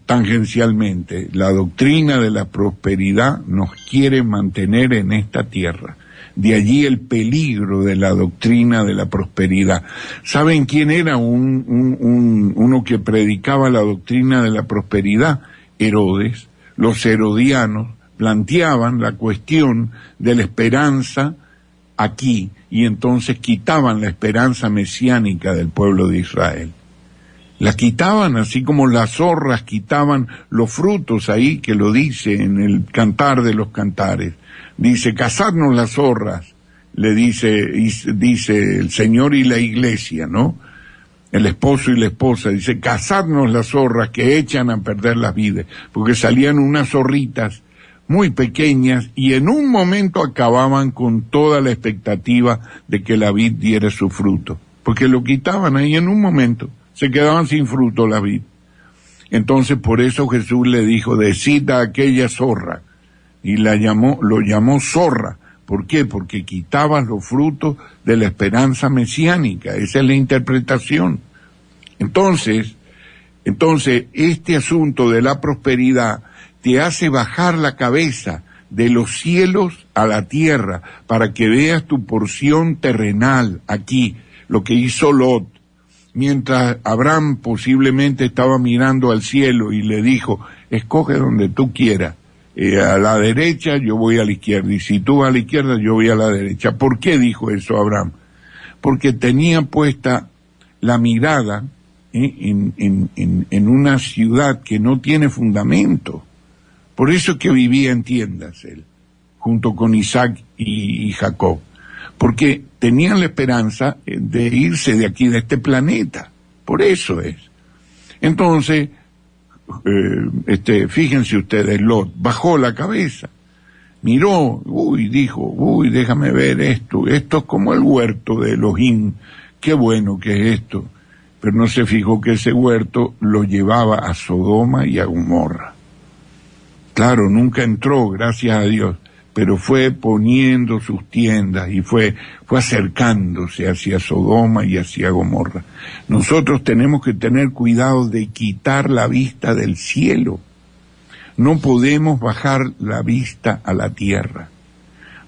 tangencialmente, la doctrina de la prosperidad nos quiere mantener en esta tierra. De allí el peligro de la doctrina de la prosperidad. ¿Saben quién era uno que predicaba la doctrina de la prosperidad? Herodes. Los herodianos planteaban la cuestión de la esperanza aquí, y entonces quitaban la esperanza mesiánica del pueblo de Israel. La quitaban, así como las zorras quitaban los frutos ahí, que lo dice en el Cantar de los Cantares. Dice, cazadnos las zorras, le dice el Señor y la Iglesia, ¿no? el esposo y la esposa, dice, cazadnos las zorras que echan a perder las vides, porque salían unas zorritas muy pequeñas y en un momento acababan con toda la expectativa de que la vid diera su fruto, porque lo quitaban ahí en un momento, se quedaban sin fruto la vid. Entonces por eso Jesús le dijo, decid a aquella zorra, y lo llamó zorra. ¿Por qué? Porque quitabas los frutos de la esperanza mesiánica. Esa es la interpretación. Entonces, este asunto de la prosperidad te hace bajar la cabeza de los cielos a la tierra para que veas tu porción terrenal aquí, lo que hizo Lot. Mientras Abraham posiblemente estaba mirando al cielo y le dijo, escoge donde tú quieras. A la derecha, yo voy a la izquierda, y si tú vas a la izquierda, yo voy a la derecha. ¿Por qué dijo eso Abraham? Porque tenía puesta la mirada en una ciudad que no tiene fundamento. Por eso que vivía en tiendas él, junto con Isaac y Jacob, porque tenían la esperanza de irse de aquí, de este planeta. Por eso es. Entonces, fíjense ustedes, Lot bajó la cabeza, miró, dijo, déjame ver esto es como el huerto de Elohim, qué bueno que es esto, pero no se fijó que ese huerto lo llevaba a Sodoma y a Gomorra. Claro, nunca entró, gracias a Dios, pero fue poniendo sus tiendas y fue acercándose hacia Sodoma y hacia Gomorra. Nosotros tenemos que tener cuidado de quitar la vista del cielo. No podemos bajar la vista a la tierra,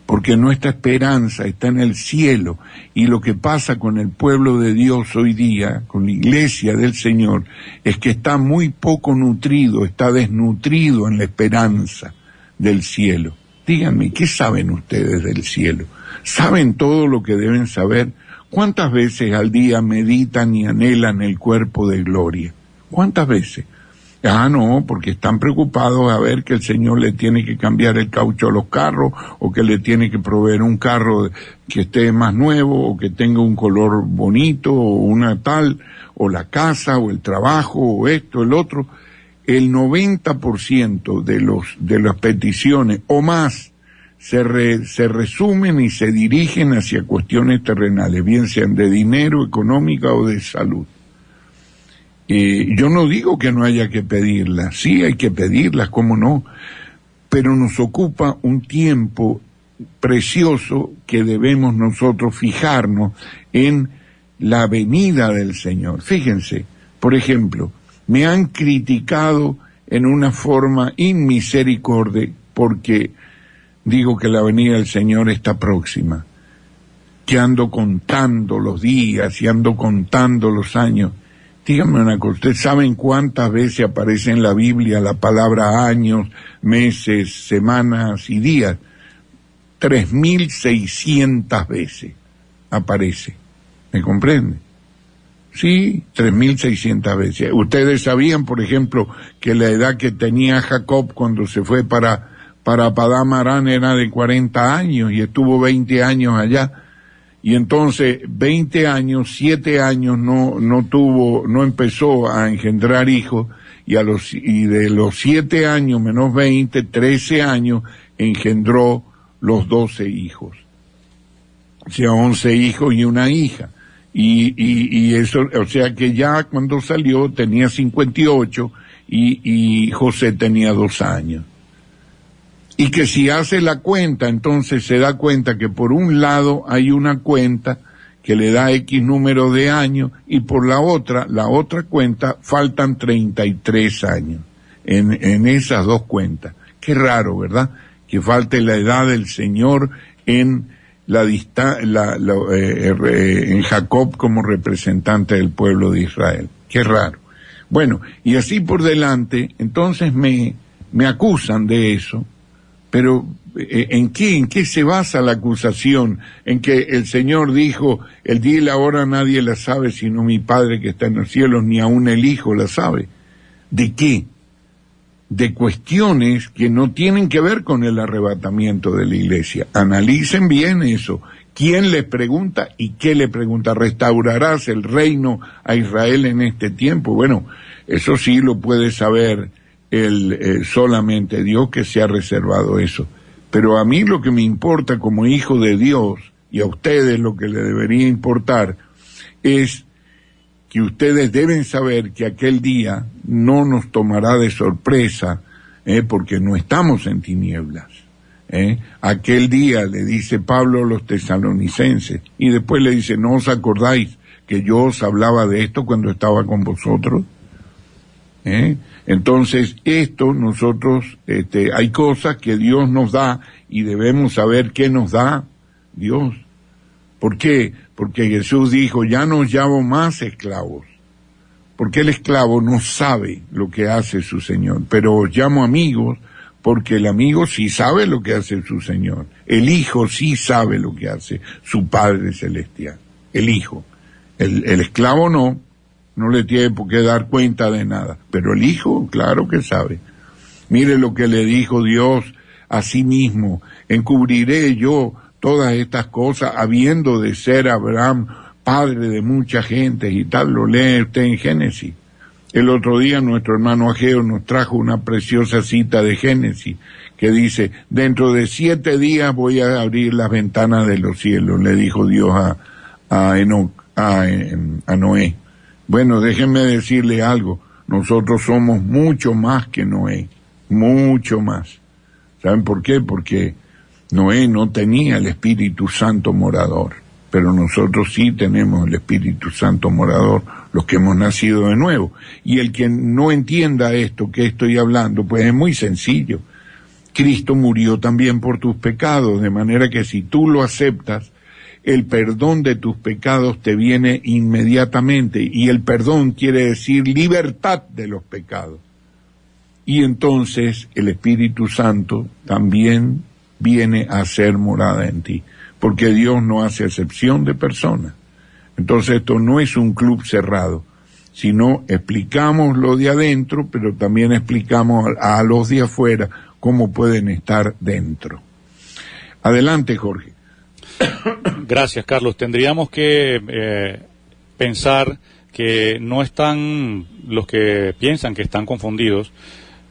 porque nuestra esperanza está en el cielo, y lo que pasa con el pueblo de Dios hoy día, con la iglesia del Señor, es que está muy poco nutrido, está desnutrido en la esperanza del cielo. Díganme, ¿qué saben ustedes del cielo? ¿Saben todo lo que deben saber? ¿Cuántas veces al día meditan y anhelan el cuerpo de gloria? ¿Cuántas veces? No, porque están preocupados a ver que el Señor le tiene que cambiar el caucho a los carros, o que le tiene que proveer un carro que esté más nuevo, o que tenga un color bonito, o una tal, o la casa, o el trabajo, o esto, el otro. El 90% de las peticiones o más se resumen y se dirigen hacia cuestiones terrenales, bien sean de dinero, económica o de salud. Yo no digo que no haya que pedirlas, sí hay que pedirlas, cómo no, pero nos ocupa un tiempo precioso que debemos nosotros fijarnos en la venida del Señor. Fíjense, por ejemplo, me han criticado en una forma inmisericordia porque digo que la venida del Señor está próxima, que ando contando los días y ando contando los años. Díganme una cosa, ¿ustedes saben cuántas veces aparece en la Biblia la palabra años, meses, semanas y días? 3.600 veces aparece, ¿me comprende? Sí, 3.600 veces. Ustedes sabían, por ejemplo, que la edad que tenía Jacob cuando se fue para Padán Aram era de 40 años y estuvo 20 años allá. Y entonces 20 años, 7 años no empezó a engendrar hijos, y de los 7 años menos 20, 13 años engendró los 12 hijos. O sea, 11 hijos y una hija. Y eso, o sea que ya cuando salió tenía 58 y José tenía 2 años. Y que si hace la cuenta, entonces se da cuenta que por un lado hay una cuenta que le da X número de años, y por la otra cuenta faltan 33 años en esas dos cuentas. Qué raro, ¿verdad? Que falte la edad del Señor en en Jacob como representante del pueblo de Israel. Qué raro. Bueno, y así por delante, entonces me acusan de eso, pero ¿en qué se basa la acusación? En que el Señor dijo, el día y la hora nadie la sabe sino mi Padre que está en los cielos, ni aun el Hijo la sabe. ¿De qué? De cuestiones que no tienen que ver con el arrebatamiento de la iglesia. Analicen bien eso. ¿Quién le pregunta y qué le pregunta? ¿Restaurarás el reino a Israel en este tiempo? Bueno, eso sí lo puede saber solamente Dios, que se ha reservado eso. Pero a mí lo que me importa como hijo de Dios, y a ustedes lo que le debería importar, es que ustedes deben saber que aquel día no nos tomará de sorpresa, porque no estamos en tinieblas. Aquel día, le dice Pablo a los tesalonicenses, y después le dice, ¿no os acordáis que yo os hablaba de esto cuando estaba con vosotros? Entonces, esto nosotros, hay cosas que Dios nos da y debemos saber qué nos da Dios. ¿Por qué? Porque Jesús dijo, ya no os llamo más esclavos, porque el esclavo no sabe lo que hace su Señor, pero os llamo amigos, porque el amigo sí sabe lo que hace su Señor. El Hijo sí sabe lo que hace su Padre Celestial. El Hijo. El esclavo no le tiene por qué dar cuenta de nada. Pero el Hijo, claro que sabe. Mire lo que le dijo Dios a sí mismo. Encubriré yo todas estas cosas, habiendo de ser Abraham padre de mucha gente y tal. Lo lee usted en Génesis. El otro día nuestro hermano Ageo nos trajo una preciosa cita de Génesis que dice, dentro de 7 días voy a abrir las ventanas de los cielos, le dijo Dios a Noé. Bueno, déjenme decirle algo, nosotros somos mucho más que Noé, mucho más. ¿Saben por qué? Porque Noé no tenía el Espíritu Santo morador, pero nosotros sí tenemos el Espíritu Santo morador, los que hemos nacido de nuevo. Y el que no entienda esto que estoy hablando, pues es muy sencillo. Cristo murió también por tus pecados, de manera que si tú lo aceptas, el perdón de tus pecados te viene inmediatamente, y el perdón quiere decir libertad de los pecados. Y entonces el Espíritu Santo también viene a ser morada en ti, porque Dios no hace excepción de personas. Entonces esto no es un club cerrado, sino explicamos lo de adentro, pero también explicamos a los de afuera cómo pueden estar dentro. Adelante, Jorge. Gracias, Carlos. Tendríamos que pensar que no están, los que piensan que están confundidos,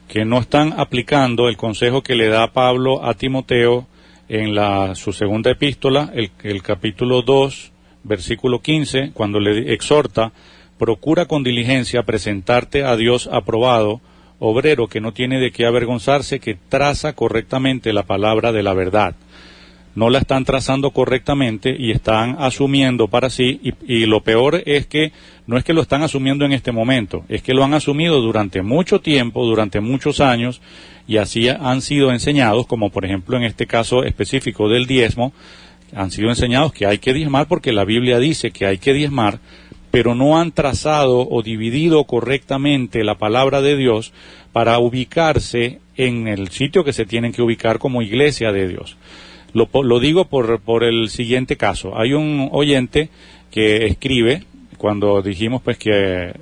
que no están aplicando el consejo que le da Pablo a Timoteo en su segunda epístola, el capítulo 2, versículo 15, cuando le exhorta, procura con diligencia presentarte a Dios aprobado, obrero que no tiene de qué avergonzarse, que traza correctamente la palabra de la verdad. No la están trazando correctamente y están asumiendo para sí, y lo peor es que no es que lo están asumiendo en este momento, es que lo han asumido durante mucho tiempo, durante muchos años, y así han sido enseñados, como por ejemplo en este caso específico del diezmo, han sido enseñados que hay que diezmar porque la Biblia dice que hay que diezmar, pero no han trazado o dividido correctamente la palabra de Dios para ubicarse en el sitio que se tienen que ubicar como iglesia de Dios. Lo digo por el siguiente caso. Hay un oyente que escribe, cuando dijimos pues que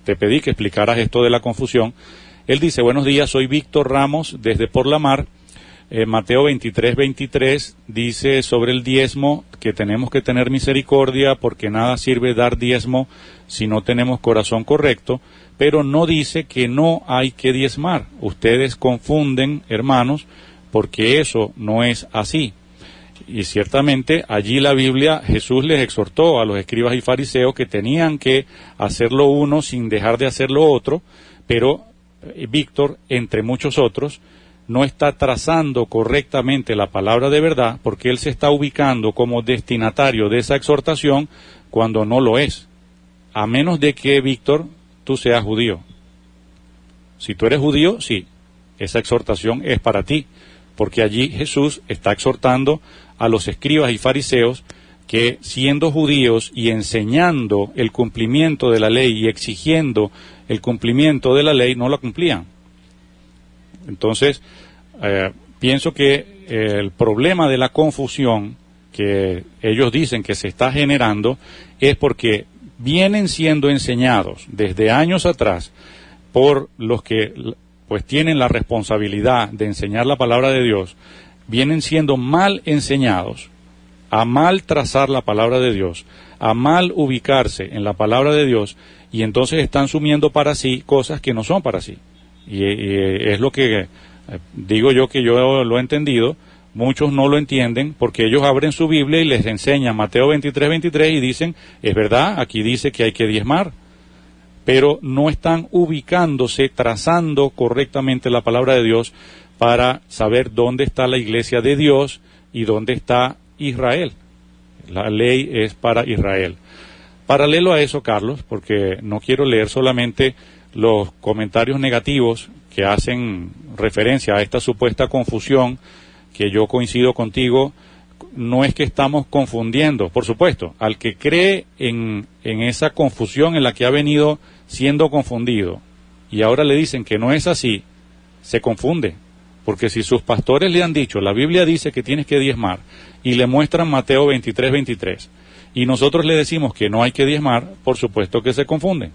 te pedí que explicaras esto de la confusión, él dice, buenos días, soy Víctor Ramos desde Por la Mar. Mateo 23:23 dice sobre el diezmo que tenemos que tener misericordia porque nada sirve dar diezmo si no tenemos corazón correcto, pero no dice que no hay que diezmar. Ustedes confunden, hermanos, porque eso no es así. Y ciertamente allí la Biblia, Jesús les exhortó a los escribas y fariseos que tenían que hacerlo uno sin dejar de hacer lo otro, pero Víctor, entre muchos otros, no está trazando correctamente la palabra de verdad porque él se está ubicando como destinatario de esa exhortación cuando no lo es. A menos de que, Víctor, tú seas judío. Si tú eres judío, sí, esa exhortación es para ti, porque allí Jesús está exhortando a los escribas y fariseos que, siendo judíos y enseñando el cumplimiento de la ley y exigiendo el cumplimiento de la ley, no la cumplían. Entonces, pienso que el problema de la confusión que ellos dicen que se está generando es porque vienen siendo enseñados desde años atrás por los que pues tienen la responsabilidad de enseñar la palabra de Dios, vienen siendo mal enseñados a mal trazar la palabra de Dios, a mal ubicarse en la palabra de Dios, y entonces están sumiendo para sí cosas que no son para sí. Y es lo que digo yo, que yo lo he entendido. Muchos no lo entienden porque ellos abren su Biblia y les enseñan Mateo 23:23 y dicen, es verdad, aquí dice que hay que diezmar, pero no están ubicándose, trazando correctamente la palabra de Dios para saber dónde está la iglesia de Dios y dónde está Israel. La ley es para Israel. Paralelo a eso, Carlos, porque no quiero leer solamente los comentarios negativos que hacen referencia a esta supuesta confusión, que yo coincido contigo, no es que estamos confundiendo, por supuesto, al que cree en esa confusión en la que ha venido siendo confundido, y ahora le dicen que no es así, se confunde, porque si sus pastores le han dicho, la Biblia dice que tienes que diezmar, y le muestran Mateo 23:23, y nosotros le decimos que no hay que diezmar, por supuesto que se confunden,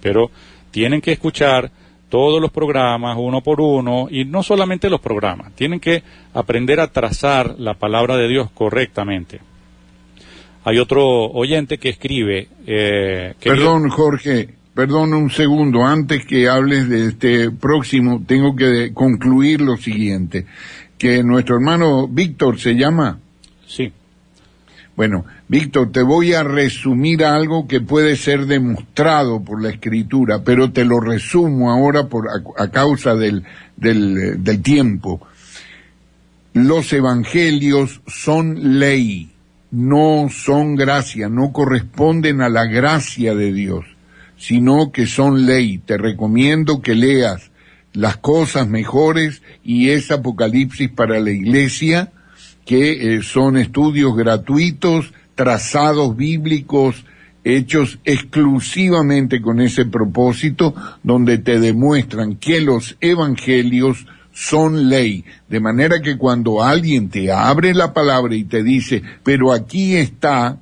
pero tienen que escuchar todos los programas, uno por uno, y no solamente los programas, tienen que aprender a trazar la palabra de Dios correctamente. Hay otro oyente que escribe... Perdón, Jorge, perdón un segundo, antes que hables de este próximo, tengo que concluir lo siguiente, que nuestro hermano Víctor se llama... Sí. Bueno, Víctor, te voy a resumir algo que puede ser demostrado por la Escritura, pero te lo resumo ahora a causa del tiempo. Los evangelios son ley, no son gracia, no corresponden a la gracia de Dios, sino que son ley. Te recomiendo que leas Las Cosas Mejores y es Apocalipsis para la Iglesia, que son estudios gratuitos, trazados bíblicos, hechos exclusivamente con ese propósito, donde te demuestran que los evangelios son ley. De manera que cuando alguien te abre la palabra y te dice, pero aquí está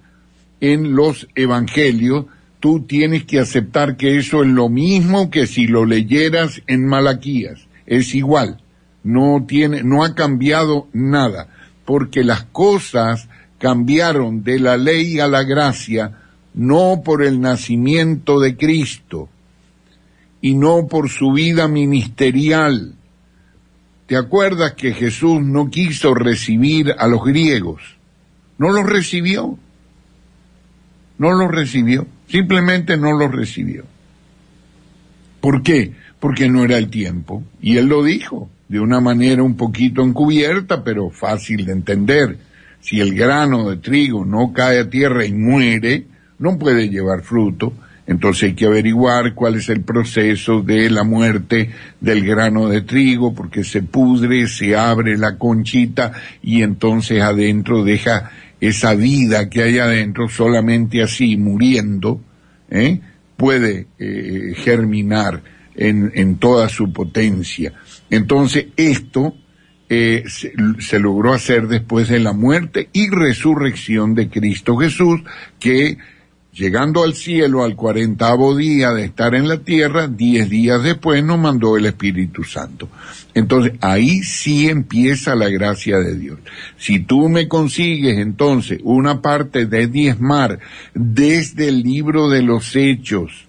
en los evangelios, tú tienes que aceptar que eso es lo mismo que si lo leyeras en Malaquías. Es igual, no ha cambiado nada. Porque las cosas cambiaron de la ley a la gracia, no por el nacimiento de Cristo, y no por su vida ministerial. ¿Te acuerdas que Jesús no quiso recibir a los griegos? No los recibió. No los recibió. Simplemente no los recibió. ¿Por qué? Porque no era el tiempo. Y él lo dijo de una manera un poquito encubierta, pero fácil de entender. Si el grano de trigo no cae a tierra y muere, no puede llevar fruto. Entonces hay que averiguar cuál es el proceso de la muerte del grano de trigo, porque se pudre, se abre la conchita y entonces adentro deja esa vida que hay adentro, solamente así, muriendo, puede germinar en toda su potencia. Entonces esto se logró hacer después de la muerte y resurrección de Cristo Jesús, que llegando al cielo al 40º día de estar en la tierra, 10 días después nos mandó el Espíritu Santo. Entonces ahí sí empieza la gracia de Dios. Si tú me consigues entonces una parte de diezmar desde el libro de los Hechos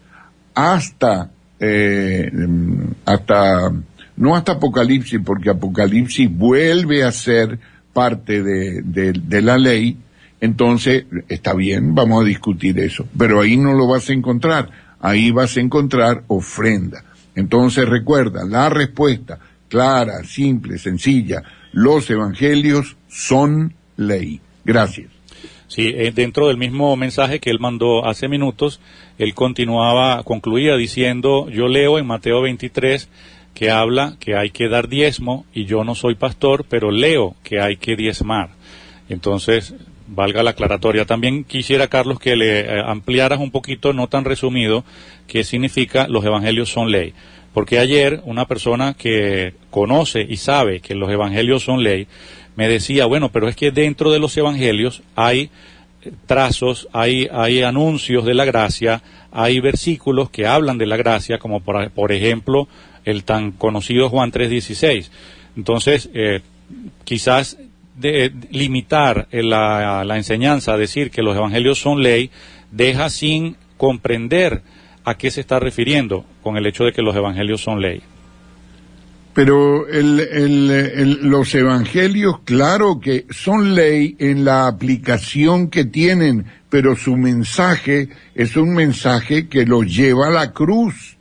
hasta no hasta Apocalipsis, porque Apocalipsis vuelve a ser parte de la ley, entonces está bien, vamos a discutir eso, pero ahí no lo vas a encontrar, ahí vas a encontrar ofrenda. Entonces recuerda, la respuesta clara, simple, sencilla, los evangelios son ley. Gracias. Sí, dentro del mismo mensaje que él mandó hace minutos, él concluía diciendo, yo leo en Mateo 23 que habla que hay que dar diezmo, y yo no soy pastor, pero leo que hay que diezmar. Entonces, valga la aclaratoria. También quisiera, Carlos, que le ampliaras un poquito, no tan resumido, qué significa los evangelios son ley. Porque ayer una persona que conoce y sabe que los evangelios son ley, me decía, bueno, pero es que dentro de los evangelios hay trazos, hay anuncios de la gracia, hay versículos que hablan de la gracia, como por ejemplo el tan conocido Juan 3:16. Entonces, quizás limitar la enseñanza a decir que los evangelios son ley, deja sin comprender a qué se está refiriendo con el hecho de que los evangelios son ley. Pero los evangelios, claro que son ley en la aplicación que tienen, pero su mensaje es un mensaje que los lleva a la cruz,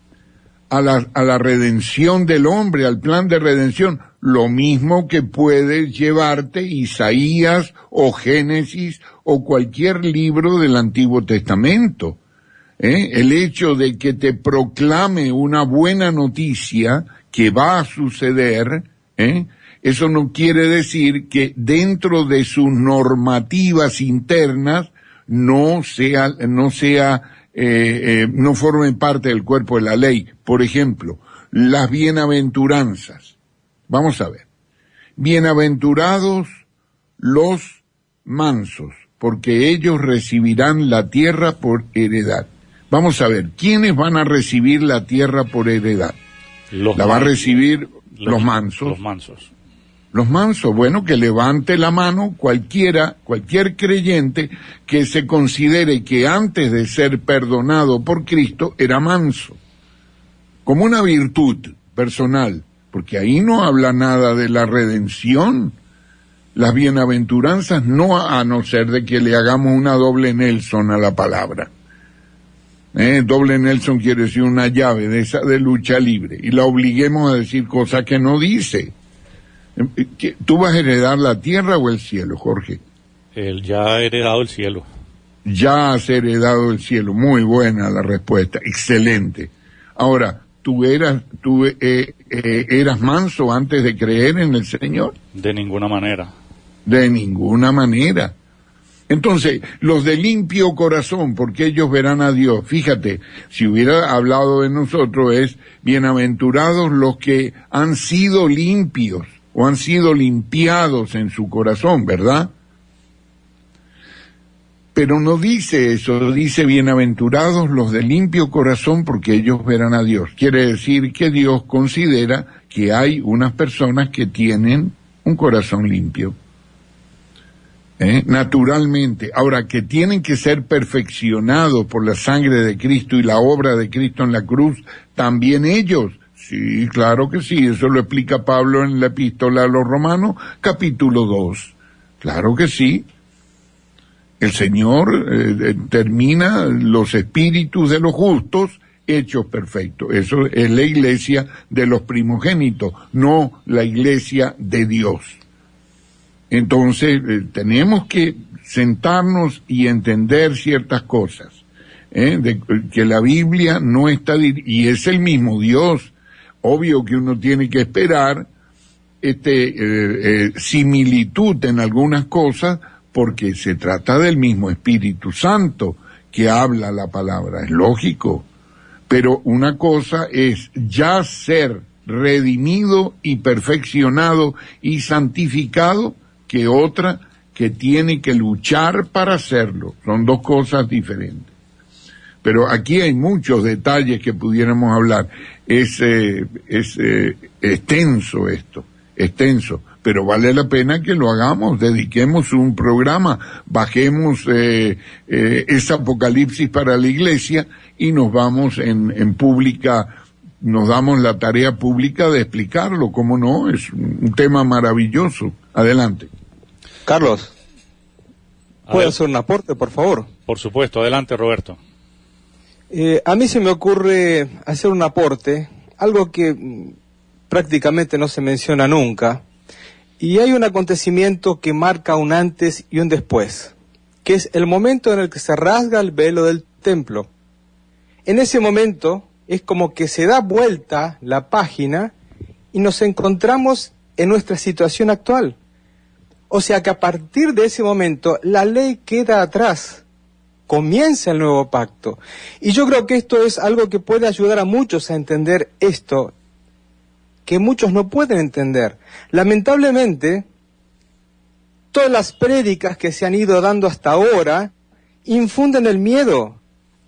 a la redención del hombre, al plan de redención. Lo mismo que puede llevarte Isaías o Génesis o cualquier libro del Antiguo Testamento. El hecho de que te proclame una buena noticia que va a suceder, eso no quiere decir que dentro de sus normativas internas no forme parte del cuerpo de la ley. Por ejemplo, las bienaventuranzas. Vamos a ver. Bienaventurados los mansos, porque ellos recibirán la tierra por heredad. Vamos a ver, ¿quiénes van a recibir la tierra por heredad? La va a recibir los mansos. Los mansos. Los mansos, bueno, que levante la mano cualquier creyente que se considere que antes de ser perdonado por Cristo era manso. Como una virtud personal, porque ahí no habla nada de la redención. Las bienaventuranzas no, a no ser de que le hagamos una doble Nelson a la palabra. Doble Nelson quiere decir una llave de esa de lucha libre, y la obliguemos a decir cosas que no dice. ¿Tú vas a heredar la tierra o el cielo, Jorge? Él ya ha heredado el cielo. Ya has heredado el cielo. Muy buena la respuesta, excelente. Ahora, ¿tú eras manso antes de creer en el Señor? De ninguna manera. De ninguna manera. Entonces, los de limpio corazón, porque ellos verán a Dios. Fíjate, si hubiera hablado de nosotros es, bienaventurados los que han sido limpios, o han sido limpiados en su corazón, ¿verdad? Pero no dice eso, dice bienaventurados los de limpio corazón, porque ellos verán a Dios. Quiere decir que Dios considera que hay unas personas que tienen un corazón limpio. Naturalmente. Ahora, que tienen que ser perfeccionados por la sangre de Cristo y la obra de Cristo en la cruz, también ellos. Sí, claro que sí, eso lo explica Pablo en la epístola a los Romanos, capítulo 2. Claro que sí. El Señor termina los espíritus de los justos hechos perfectos. Eso es la iglesia de los primogénitos, no la iglesia de Dios. Entonces, tenemos que sentarnos y entender ciertas cosas, de que la Biblia no está, y es el mismo Dios. Obvio que uno tiene que esperar similitud en algunas cosas, porque se trata del mismo Espíritu Santo que habla la palabra, es lógico. Pero una cosa es ya ser redimido y perfeccionado y santificado, que otra que tiene que luchar para hacerlo. Son dos cosas diferentes. Pero aquí hay muchos detalles que pudiéramos hablar. Es extenso esto, extenso, pero vale la pena que lo hagamos, dediquemos un programa, bajemos ese Apocalipsis para la iglesia y nos vamos en pública, nos damos la tarea pública de explicarlo, ¿cómo no? Es un tema maravilloso. Adelante. Carlos, ¿puedo hacer un aporte, por favor? Por supuesto, adelante, Roberto. A mí se me ocurre hacer un aporte, algo que prácticamente no se menciona nunca, y hay un acontecimiento que marca un antes y un después, que es el momento en el que se rasga el velo del templo. En ese momento es como que se da vuelta la página y nos encontramos en nuestra situación actual. O sea que a partir de ese momento la ley queda atrás. Comienza el nuevo pacto. Y yo creo que esto es algo que puede ayudar a muchos a entender esto, que muchos no pueden entender. Lamentablemente, todas las prédicas que se han ido dando hasta ahora infunden el miedo.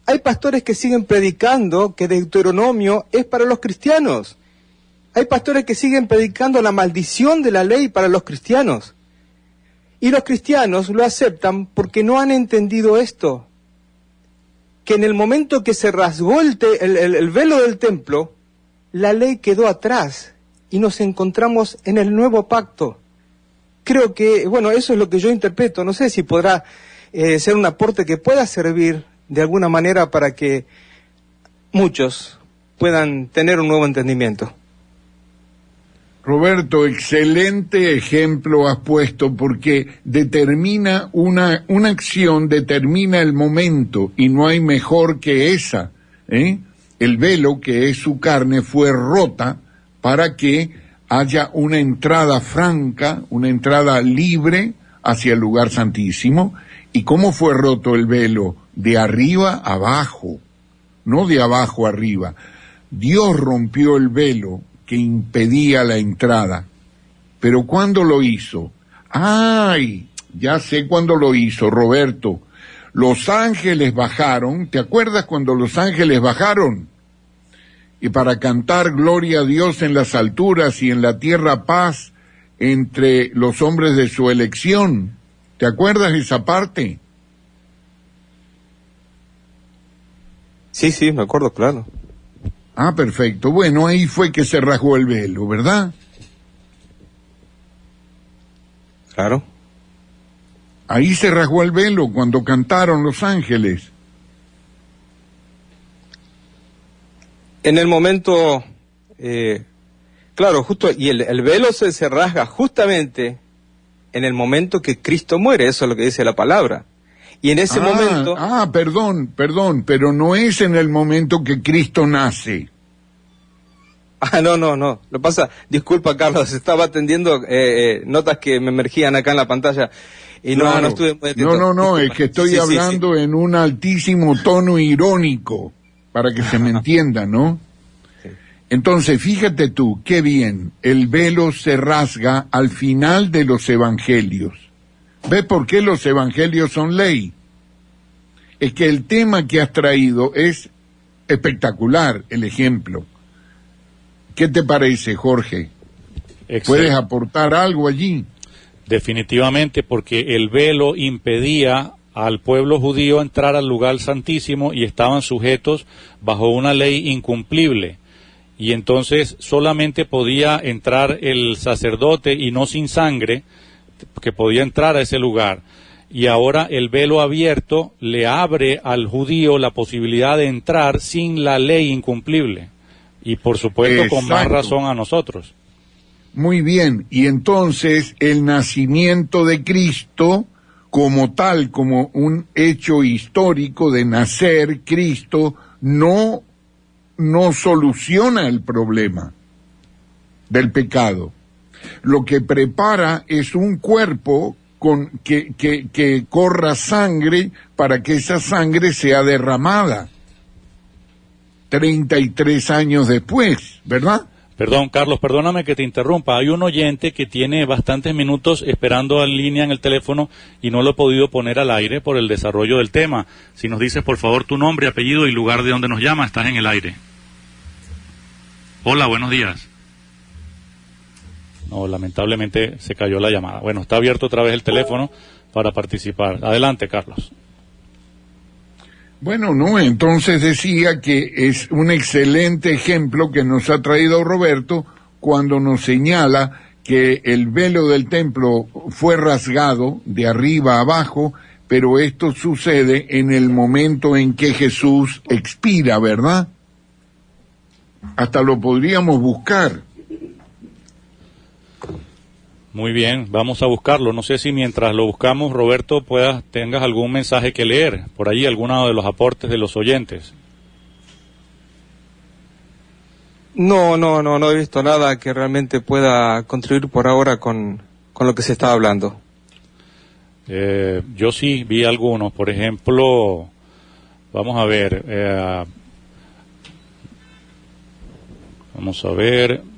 Hay pastores que siguen predicando que Deuteronomio es para los cristianos. Hay pastores que siguen predicando la maldición de la ley para los cristianos. Y los cristianos lo aceptan porque no han entendido esto, que en el momento que se rasgó el velo del templo, la ley quedó atrás y nos encontramos en el nuevo pacto. Creo que, bueno, eso es lo que yo interpreto. No sé si podrá ser un aporte que pueda servir de alguna manera para que muchos puedan tener un nuevo entendimiento. Roberto, excelente ejemplo has puesto, porque determina una acción, determina el momento, y no hay mejor que esa, ¿eh? El velo, que es su carne, fue rota para que haya una entrada franca, una entrada libre hacia el lugar santísimo. ¿Y cómo fue roto el velo? De arriba a abajo, no de abajo arriba. Dios rompió el velo que impedía la entrada. Pero ¿cuándo lo hizo? ¡Ay! Ya sé cuándo lo hizo, Roberto. Los ángeles bajaron. ¿Te acuerdas cuando los ángeles bajaron? Y para cantar gloria a Dios en las alturas y en la tierra paz entre los hombres de su elección. ¿Te acuerdas de esa parte? Sí, me acuerdo, claro. Ah, perfecto. Bueno, ahí fue que se rasgó el velo, ¿verdad? Claro. Ahí se rasgó el velo cuando cantaron los ángeles. En el momento, claro, justo, y el velo se rasga justamente en el momento que Cristo muere, eso es lo que dice la palabra. Y en ese momento... Perdón, pero no es en el momento que Cristo nace. No. Lo que pasa, disculpa, Carlos, estaba atendiendo notas que me emergían acá en la pantalla y claro. no estuve muy atento. No, es que estoy hablando en un altísimo tono irónico, para que se me entienda, ¿no? Sí. Entonces, fíjate tú, qué bien, el velo se rasga al final de los evangelios. ¿Ves por qué los evangelios son ley? Es que el tema que has traído es espectacular, el ejemplo. ¿Qué te parece, Jorge? Excelente. ¿Puedes aportar algo allí? Definitivamente, porque el velo impedía al pueblo judío entrar al lugar santísimo y estaban sujetos bajo una ley incumplible. Y entonces solamente podía entrar el sacerdote, y no sin sangre, que podía entrar a ese lugar. Y ahora el velo abierto le abre al judío la posibilidad de entrar sin la ley incumplible. Y por supuesto, exacto, con más razón a nosotros. Muy bien, y entonces el nacimiento de Cristo como tal, como un hecho histórico de nacer Cristo, no soluciona el problema del pecado. Lo que prepara es un cuerpo que corra sangre para que esa sangre sea derramada 33 años después, ¿verdad? Perdón, Carlos, perdóname que te interrumpa. Hay un oyente que tiene bastantes minutos esperando en línea en el teléfono y no lo he podido poner al aire por el desarrollo del tema. Si nos dices, por favor, tu nombre, apellido y lugar de donde nos llama, estás en el aire. Hola, buenos días. No, lamentablemente se cayó la llamada. Bueno, está abierto otra vez el teléfono para participar. Adelante, Carlos. Bueno, no, entonces decía que es un excelente ejemplo que nos ha traído Roberto cuando nos señala que el velo del templo fue rasgado de arriba a abajo, pero esto sucede en el momento en que Jesús expira, ¿verdad? Hasta lo podríamos buscar. Muy bien, vamos a buscarlo. No sé si mientras lo buscamos, Roberto, tengas algún mensaje que leer, por ahí alguno de los aportes de los oyentes. No he visto nada que realmente pueda contribuir por ahora con lo que se está hablando. Yo sí vi algunos, por ejemplo, vamos a ver,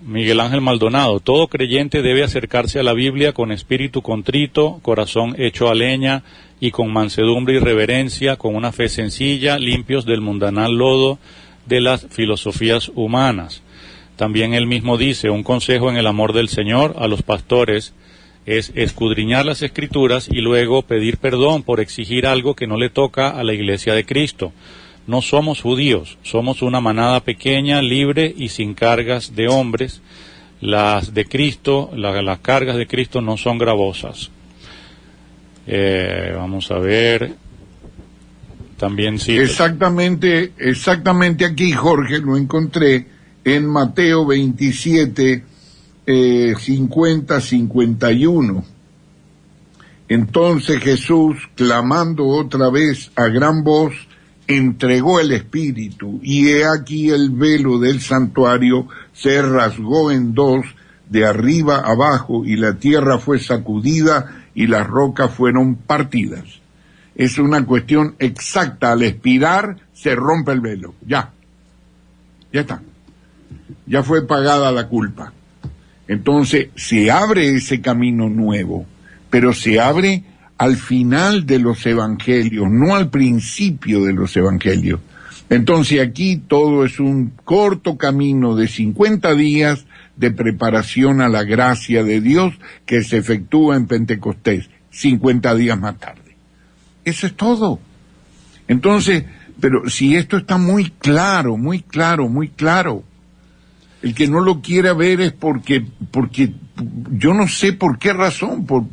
Miguel Ángel Maldonado: todo creyente debe acercarse a la Biblia con espíritu contrito, corazón hecho a leña y con mansedumbre y reverencia, con una fe sencilla, limpios del mundanal lodo de las filosofías humanas. También él mismo dice: un consejo en el amor del Señor a los pastores es escudriñar las Escrituras y luego pedir perdón por exigir algo que no le toca a la Iglesia de Cristo. No somos judíos, somos una manada pequeña, libre y sin cargas de hombres. Las de Cristo, las cargas de Cristo no son gravosas. Vamos a ver. También sí. Exactamente aquí, Jorge, lo encontré en Mateo 27, 50-51. Entonces Jesús, clamando otra vez a gran voz, entregó el Espíritu, y he aquí el velo del santuario se rasgó en dos, de arriba abajo, y la tierra fue sacudida, y las rocas fueron partidas. Es una cuestión exacta, al expirar se rompe el velo, ya está, ya fue pagada la culpa. Entonces se abre ese camino nuevo, pero se abre al final de los evangelios, no al principio de los evangelios. Entonces aquí todo es un corto camino de 50 días de preparación a la gracia de Dios que se efectúa en Pentecostés, 50 días más tarde. Eso es todo. Entonces, pero si esto está muy claro, muy claro, muy claro, el que no lo quiera ver es porque yo no sé por qué razón, por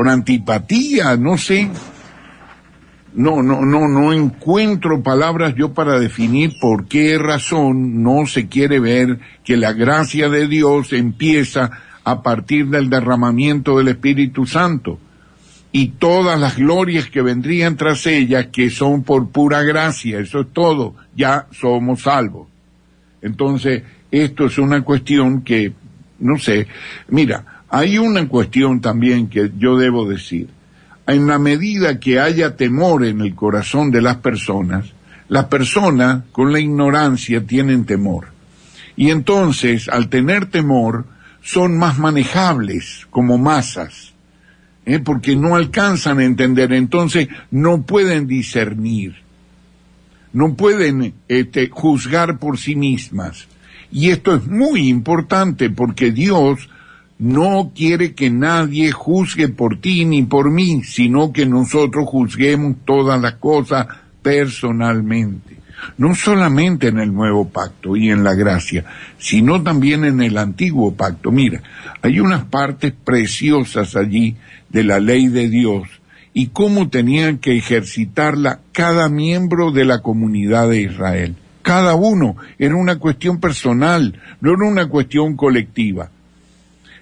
antipatía, no sé. No encuentro palabras yo para definir por qué razón no se quiere ver que la gracia de Dios empieza a partir del derramamiento del Espíritu Santo y todas las glorias que vendrían tras ellas, que son por pura gracia. Eso es todo, ya somos salvos. Entonces, esto es una cuestión que, no sé, mira, hay una cuestión también que yo debo decir. En la medida que haya temor en el corazón de las personas con la ignorancia tienen temor. Y entonces, al tener temor, son más manejables como masas, porque no alcanzan a entender, entonces no pueden discernir, no pueden juzgar por sí mismas. Y esto es muy importante porque Dios no quiere que nadie juzgue por ti ni por mí, sino que nosotros juzguemos todas las cosas personalmente. No solamente en el nuevo pacto y en la gracia, sino también en el antiguo pacto. Mira, hay unas partes preciosas allí de la ley de Dios y cómo tenían que ejercitarla cada miembro de la comunidad de Israel. Cada uno, era una cuestión personal, no era una cuestión colectiva.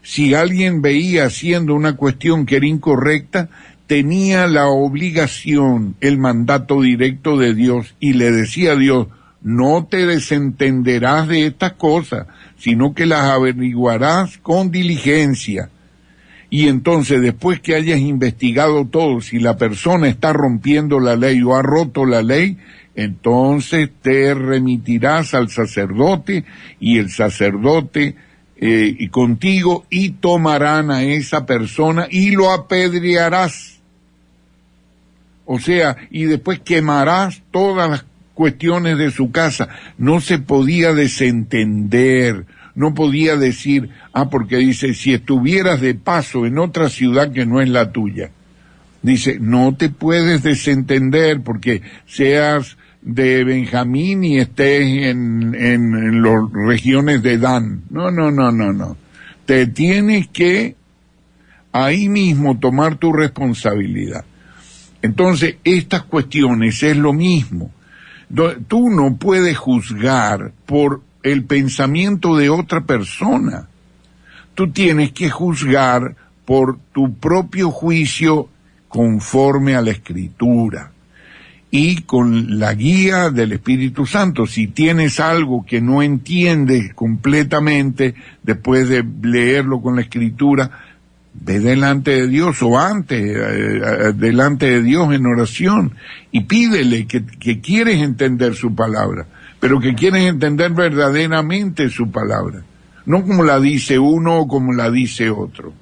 Si alguien veía haciendo una cuestión que era incorrecta, tenía la obligación, el mandato directo de Dios, y le decía a Dios, no te desentenderás de estas cosas, sino que las averiguarás con diligencia. Y entonces, después que hayas investigado todo, si la persona está rompiendo la ley o ha roto la ley, entonces te remitirás al sacerdote, y el sacerdote y contigo, y tomarán a esa persona y lo apedrearás. O sea, y después quemarás todas las cuestiones de su casa. No se podía desentender, no podía decir, porque dice, si estuvieras de paso en otra ciudad que no es la tuya. Dice, no te puedes desentender porque seas de Benjamín y estés en las regiones de Dan. No. Te tienes que ahí mismo tomar tu responsabilidad. Entonces, estas cuestiones es lo mismo. Tú no puedes juzgar por el pensamiento de otra persona. Tú tienes que juzgar por tu propio juicio conforme a la Escritura y con la guía del Espíritu Santo. Si tienes algo que no entiendes completamente después de leerlo con la Escritura, ve delante de Dios o antes, delante de Dios en oración y pídele que quieres entender su palabra, pero que quieres entender verdaderamente su palabra, no como la dice uno o como la dice otro.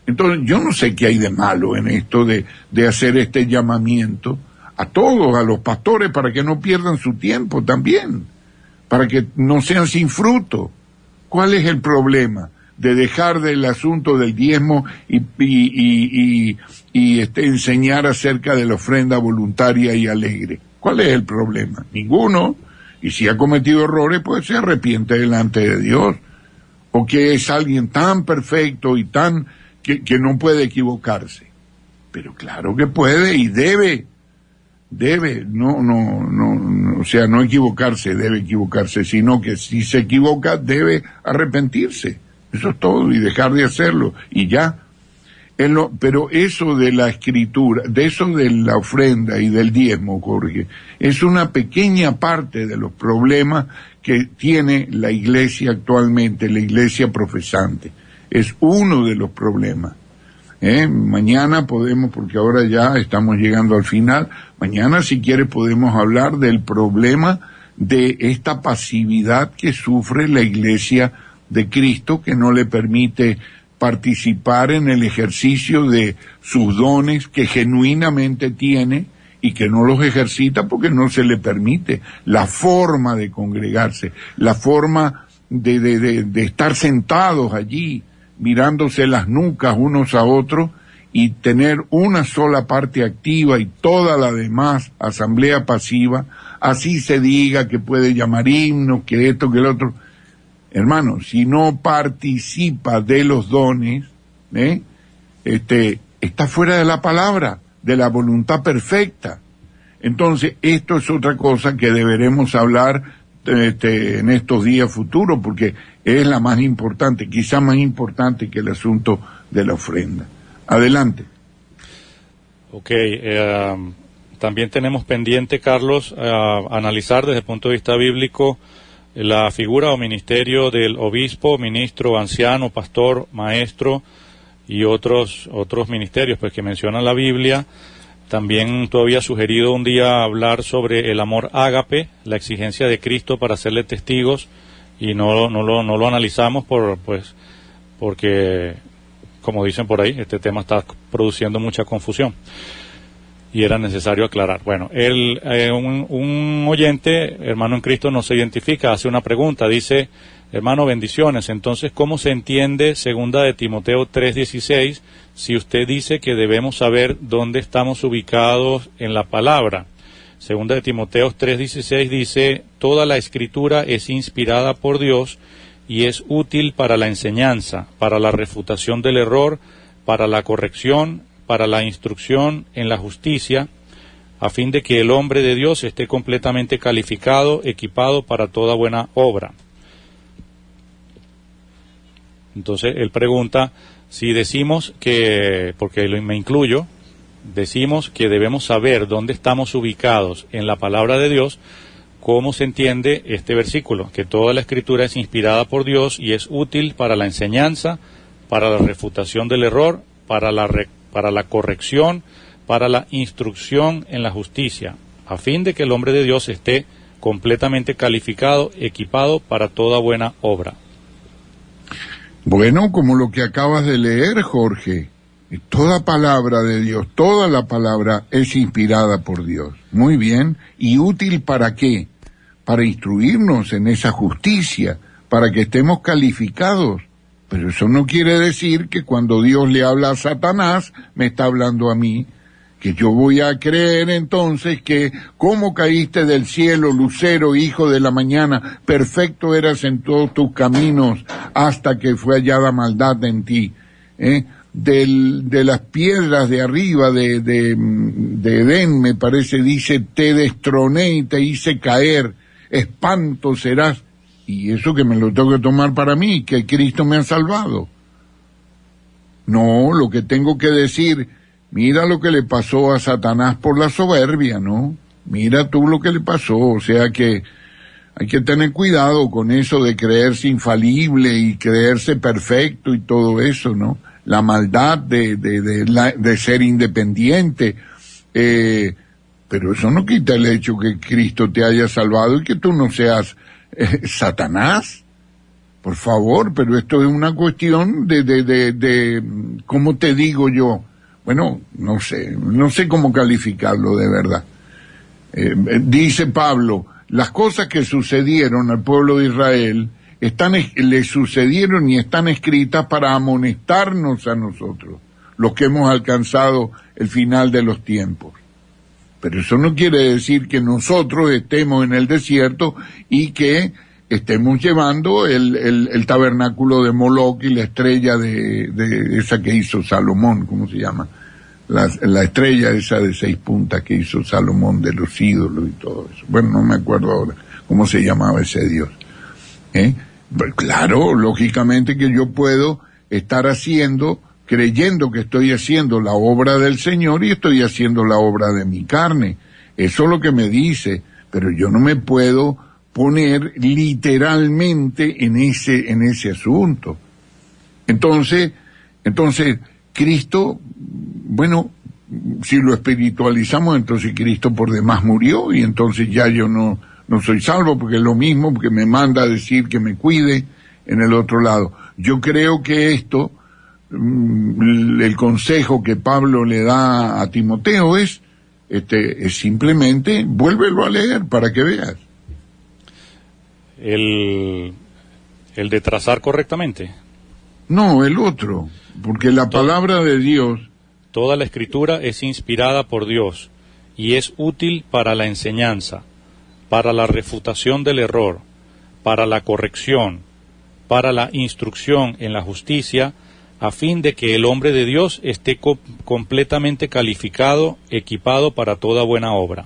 Entonces, yo no sé qué hay de malo en esto de hacer este llamamiento a todos, a los pastores, para que no pierdan su tiempo también, para que no sean sin fruto. ¿Cuál es el problema? de dejar del asunto del diezmo y enseñar acerca de la ofrenda voluntaria y alegre. ¿Cuál es el problema? Ninguno. Y si ha cometido errores, pues se arrepiente delante de Dios. O que es alguien tan perfecto y tan que no puede equivocarse. Pero claro que puede y debe, o sea, no equivocarse, debe equivocarse, sino que si se equivoca, debe arrepentirse. Eso es todo, y dejar de hacerlo, y ya. Pero eso de la escritura, de eso de la ofrenda y del diezmo, Jorge, es una pequeña parte de los problemas que tiene la iglesia actualmente, la iglesia profesante. Es uno de los problemas. Mañana podemos, porque ahora ya estamos llegando al final, mañana si quieres podemos hablar del problema de esta pasividad que sufre la iglesia de Cristo, que no le permite participar en el ejercicio de sus dones que genuinamente tiene y que no los ejercita porque no se le permite. La forma de congregarse, la forma de estar sentados allí, mirándose las nucas unos a otros y tener una sola parte activa y toda la demás asamblea pasiva, así se diga que puede llamar himnos, que esto, que el otro. Hermano, si no participa de los dones, está fuera de la palabra, de la voluntad perfecta. Entonces, esto es otra cosa que deberemos hablar en estos días futuros, porque es la más importante, quizá más importante que el asunto de la ofrenda. Adelante. Ok, también tenemos pendiente, Carlos, analizar desde el punto de vista bíblico la figura o ministerio del obispo, ministro, anciano, pastor, maestro y otros ministerios pues que menciona la Biblia. También tú habías sugerido un día hablar sobre el amor ágape, la exigencia de Cristo para serle testigos, y no lo analizamos porque, como dicen por ahí, este tema está produciendo mucha confusión y era necesario aclarar. Bueno, un oyente, hermano en Cristo, nos identifica, hace una pregunta, dice: hermano, bendiciones. Entonces, ¿cómo se entiende 2 de Timoteo 3:16 si usted dice que debemos saber dónde estamos ubicados en la palabra? 2 de Timoteo 3:16 dice: toda la escritura es inspirada por Dios y es útil para la enseñanza, para la refutación del error, para la corrección, para la instrucción en la justicia, a fin de que el hombre de Dios esté completamente calificado, equipado para toda buena obra. Entonces él pregunta si decimos que, porque me incluyo, decimos que debemos saber dónde estamos ubicados en la palabra de Dios, ¿cómo se entiende este versículo? Que toda la escritura es inspirada por Dios y es útil para la enseñanza, para la refutación del error, para la corrección, para la instrucción en la justicia, a fin de que el hombre de Dios esté completamente calificado, equipado para toda buena obra. Bueno, como lo que acabas de leer, Jorge, toda palabra de Dios, toda la palabra es inspirada por Dios. Muy bien. ¿Y útil para qué? Para instruirnos en esa justicia, para que estemos calificados. Pero eso no quiere decir que cuando Dios le habla a Satanás, me está hablando a mí, que yo voy a creer entonces que cómo caíste del cielo, lucero, hijo de la mañana, perfecto eras en todos tus caminos hasta que fue hallada maldad en ti. De las piedras de arriba de Edén, me parece, dice, te destroné y te hice caer, espanto serás. Y eso que me lo tengo que tomar para mí, que Cristo me ha salvado. No, lo que tengo que decir, mira lo que le pasó a Satanás por la soberbia, ¿no? Mira tú lo que le pasó, o sea que hay que tener cuidado con eso de creerse infalible y creerse perfecto y todo eso, ¿no? La maldad de ser independiente, pero eso no quita el hecho que Cristo te haya salvado y que tú no seas Satanás, por favor. Pero esto es una cuestión de ¿cómo te digo yo? Bueno, no sé cómo calificarlo de verdad. Dice Pablo, las cosas que sucedieron al pueblo de Israel le sucedieron y están escritas para amonestarnos a nosotros, los que hemos alcanzado el final de los tiempos. Pero eso no quiere decir que nosotros estemos en el desierto y que estemos llevando el tabernáculo de Moloch y la estrella de esa que hizo Salomón, ¿cómo se llama? La estrella esa de 6 puntas que hizo Salomón de los ídolos y todo eso. Bueno, no me acuerdo ahora cómo se llamaba ese Dios. Pero claro, lógicamente que yo puedo estar creyendo que estoy haciendo la obra del Señor y estoy haciendo la obra de mi carne. Eso es lo que me dice, pero yo no me puedo poner literalmente en ese asunto. Entonces, Cristo, bueno, si lo espiritualizamos, entonces Cristo por demás murió y entonces ya yo no soy salvo, porque es lo mismo, porque me manda a decir que me cuide en el otro lado. Yo creo que esto, el consejo que Pablo le da a Timoteo es simplemente vuélvelo a leer para que veas. El de trazar correctamente. No, el otro, porque la palabra de Dios... Toda la escritura es inspirada por Dios y es útil para la enseñanza, para la refutación del error, para la corrección, para la instrucción en la justicia, a fin de que el hombre de Dios esté completamente calificado, equipado para toda buena obra.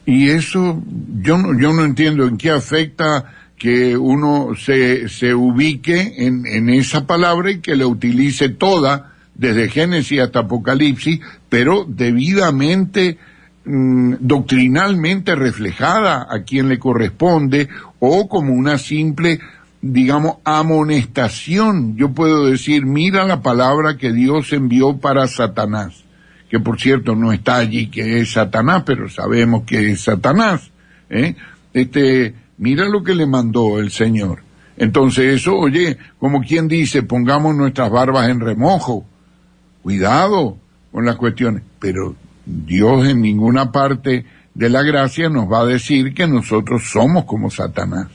Y eso, yo no entiendo en qué afecta que uno se ubique en esa palabra y que la utilice toda, desde Génesis hasta Apocalipsis, pero debidamente, doctrinalmente reflejada a quien le corresponde, o como una simple, digamos, amonestación. Yo puedo decir, mira la palabra que Dios envió para Satanás, que por cierto no está allí que es Satanás, pero sabemos que es Satanás, mira lo que le mandó el Señor. Entonces eso, oye, como quien dice, pongamos nuestras barbas en remojo, cuidado con las cuestiones, pero Dios en ninguna parte de la gracia nos va a decir que nosotros somos como Satanás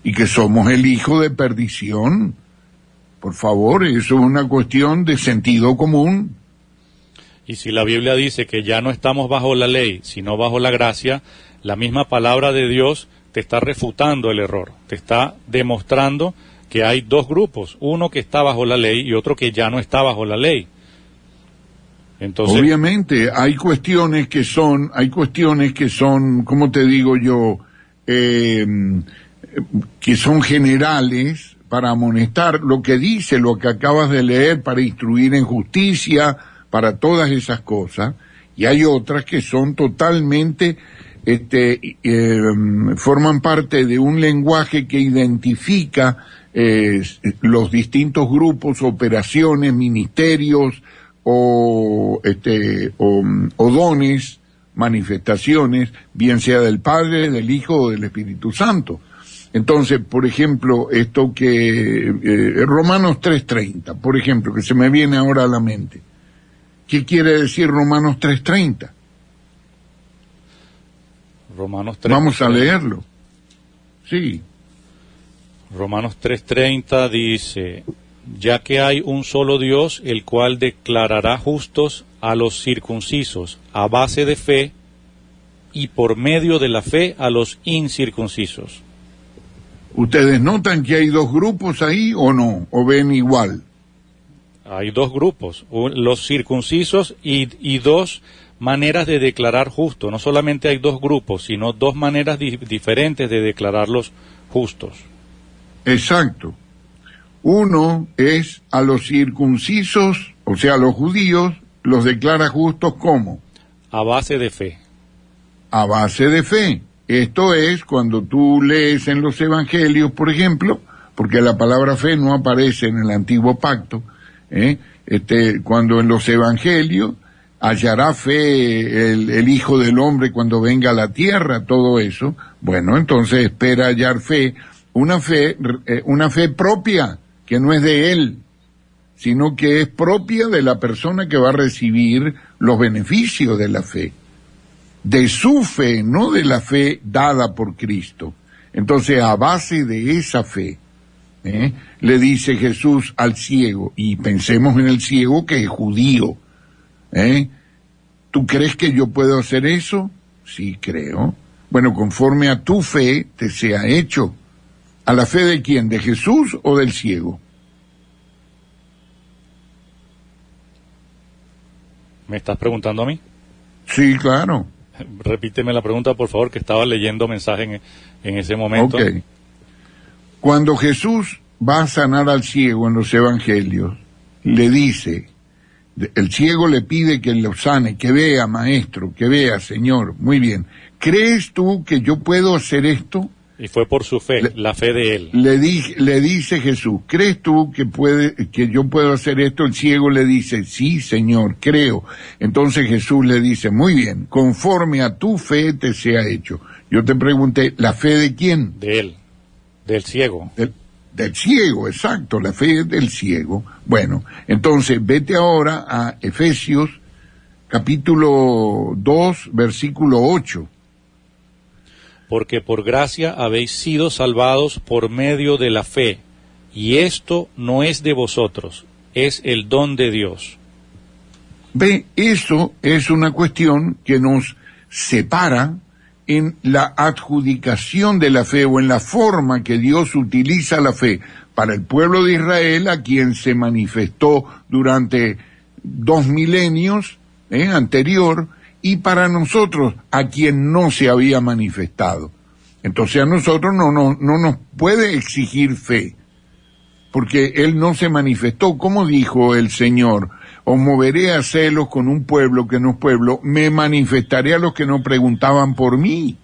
y que somos el hijo de perdición. Por favor, eso es una cuestión de sentido común. Y si la Biblia dice que ya no estamos bajo la ley, sino bajo la gracia, la misma palabra de Dios te está refutando el error, te está demostrando que hay dos grupos, uno que está bajo la ley y otro que ya no está bajo la ley. Entonces, obviamente hay cuestiones que son, ¿cómo te digo yo? Que son generales para amonestar lo que dice, lo que acabas de leer, para instruir en justicia, para todas esas cosas, y hay otras que son totalmente, forman parte de un lenguaje que identifica los distintos grupos, operaciones, ministerios, o dones, manifestaciones, bien sea del Padre, del Hijo o del Espíritu Santo. Entonces, por ejemplo, esto que Romanos 3:30, por ejemplo, que se me viene ahora a la mente. ¿Qué quiere decir Romanos 3:30? Romanos 3:30. Vamos a leerlo. Sí. Romanos 3:30 dice: ya que hay un solo Dios, el cual declarará justos a los circuncisos a base de fe, y por medio de la fe a los incircuncisos. ¿Ustedes notan que hay dos grupos ahí o no? ¿O ven igual? Hay dos grupos, los circuncisos y dos maneras de declarar justo. No solamente hay dos grupos, sino dos maneras diferentes de declararlos justos. Exacto. Uno es a los circuncisos, o sea, a los judíos, los declara justos ¿cómo? A base de fe. A base de fe. Esto es cuando tú lees en los evangelios, por ejemplo, porque la palabra fe no aparece en el antiguo pacto, cuando en los evangelios hallará fe el Hijo del Hombre cuando venga a la tierra, todo eso, bueno, entonces espera hallar fe, una fe propia, que no es de él, sino que es propia de la persona que va a recibir los beneficios de la fe, de su fe, no de la fe dada por Cristo. Entonces, a base de esa fe, le dice Jesús al ciego, y pensemos en el ciego que es judío, ¿tú crees que yo puedo hacer eso? Sí, creo. Bueno, conforme a tu fe te sea hecho. ¿A la fe de quién? ¿De Jesús o del ciego? ¿Me estás preguntando a mí? Sí, claro. Repíteme la pregunta, por favor, que estaba leyendo mensaje en ese momento. Ok. Cuando Jesús va a sanar al ciego en los evangelios, le dice, el ciego le pide que lo sane, que vea, maestro, que vea, Señor. Muy bien. ¿Crees tú que yo puedo hacer esto? Y fue por su fe, la fe de él. Le dice Jesús, ¿crees tú que yo puedo hacer esto? El ciego le dice, sí, Señor, creo. Entonces Jesús le dice, muy bien, conforme a tu fe te sea hecho. Yo te pregunté, ¿la fe de quién? De él, del ciego. Del ciego, exacto, la fe del ciego. Bueno, entonces vete ahora a Efesios capítulo 2, versículo 8. Porque por gracia habéis sido salvados por medio de la fe, y esto no es de vosotros, es el don de Dios. Ve, eso es una cuestión que nos separa en la adjudicación de la fe o en la forma que Dios utiliza la fe para el pueblo de Israel, a quien se manifestó durante 2 milenios anterior, y para nosotros, a quien no se había manifestado. Entonces a nosotros no nos puede exigir fe, porque Él no se manifestó. Como dijo el Señor, os moveré a celos con un pueblo que no es pueblo, me manifestaré a los que no preguntaban por mí.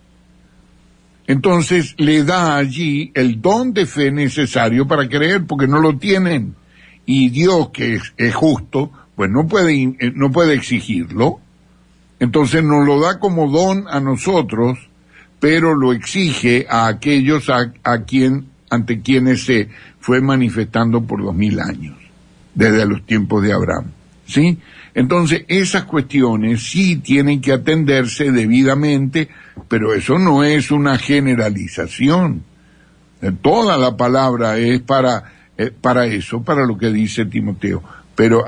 Entonces le da allí el don de fe necesario para creer, porque no lo tienen. Y Dios, que es justo, pues no puede exigirlo. Entonces nos lo da como don a nosotros, pero lo exige a aquellos ante quienes se fue manifestando por 2000 años, desde los tiempos de Abraham, ¿sí? Entonces esas cuestiones sí tienen que atenderse debidamente, pero eso no es una generalización. Toda la palabra es para eso, para lo que dice Timoteo. Pero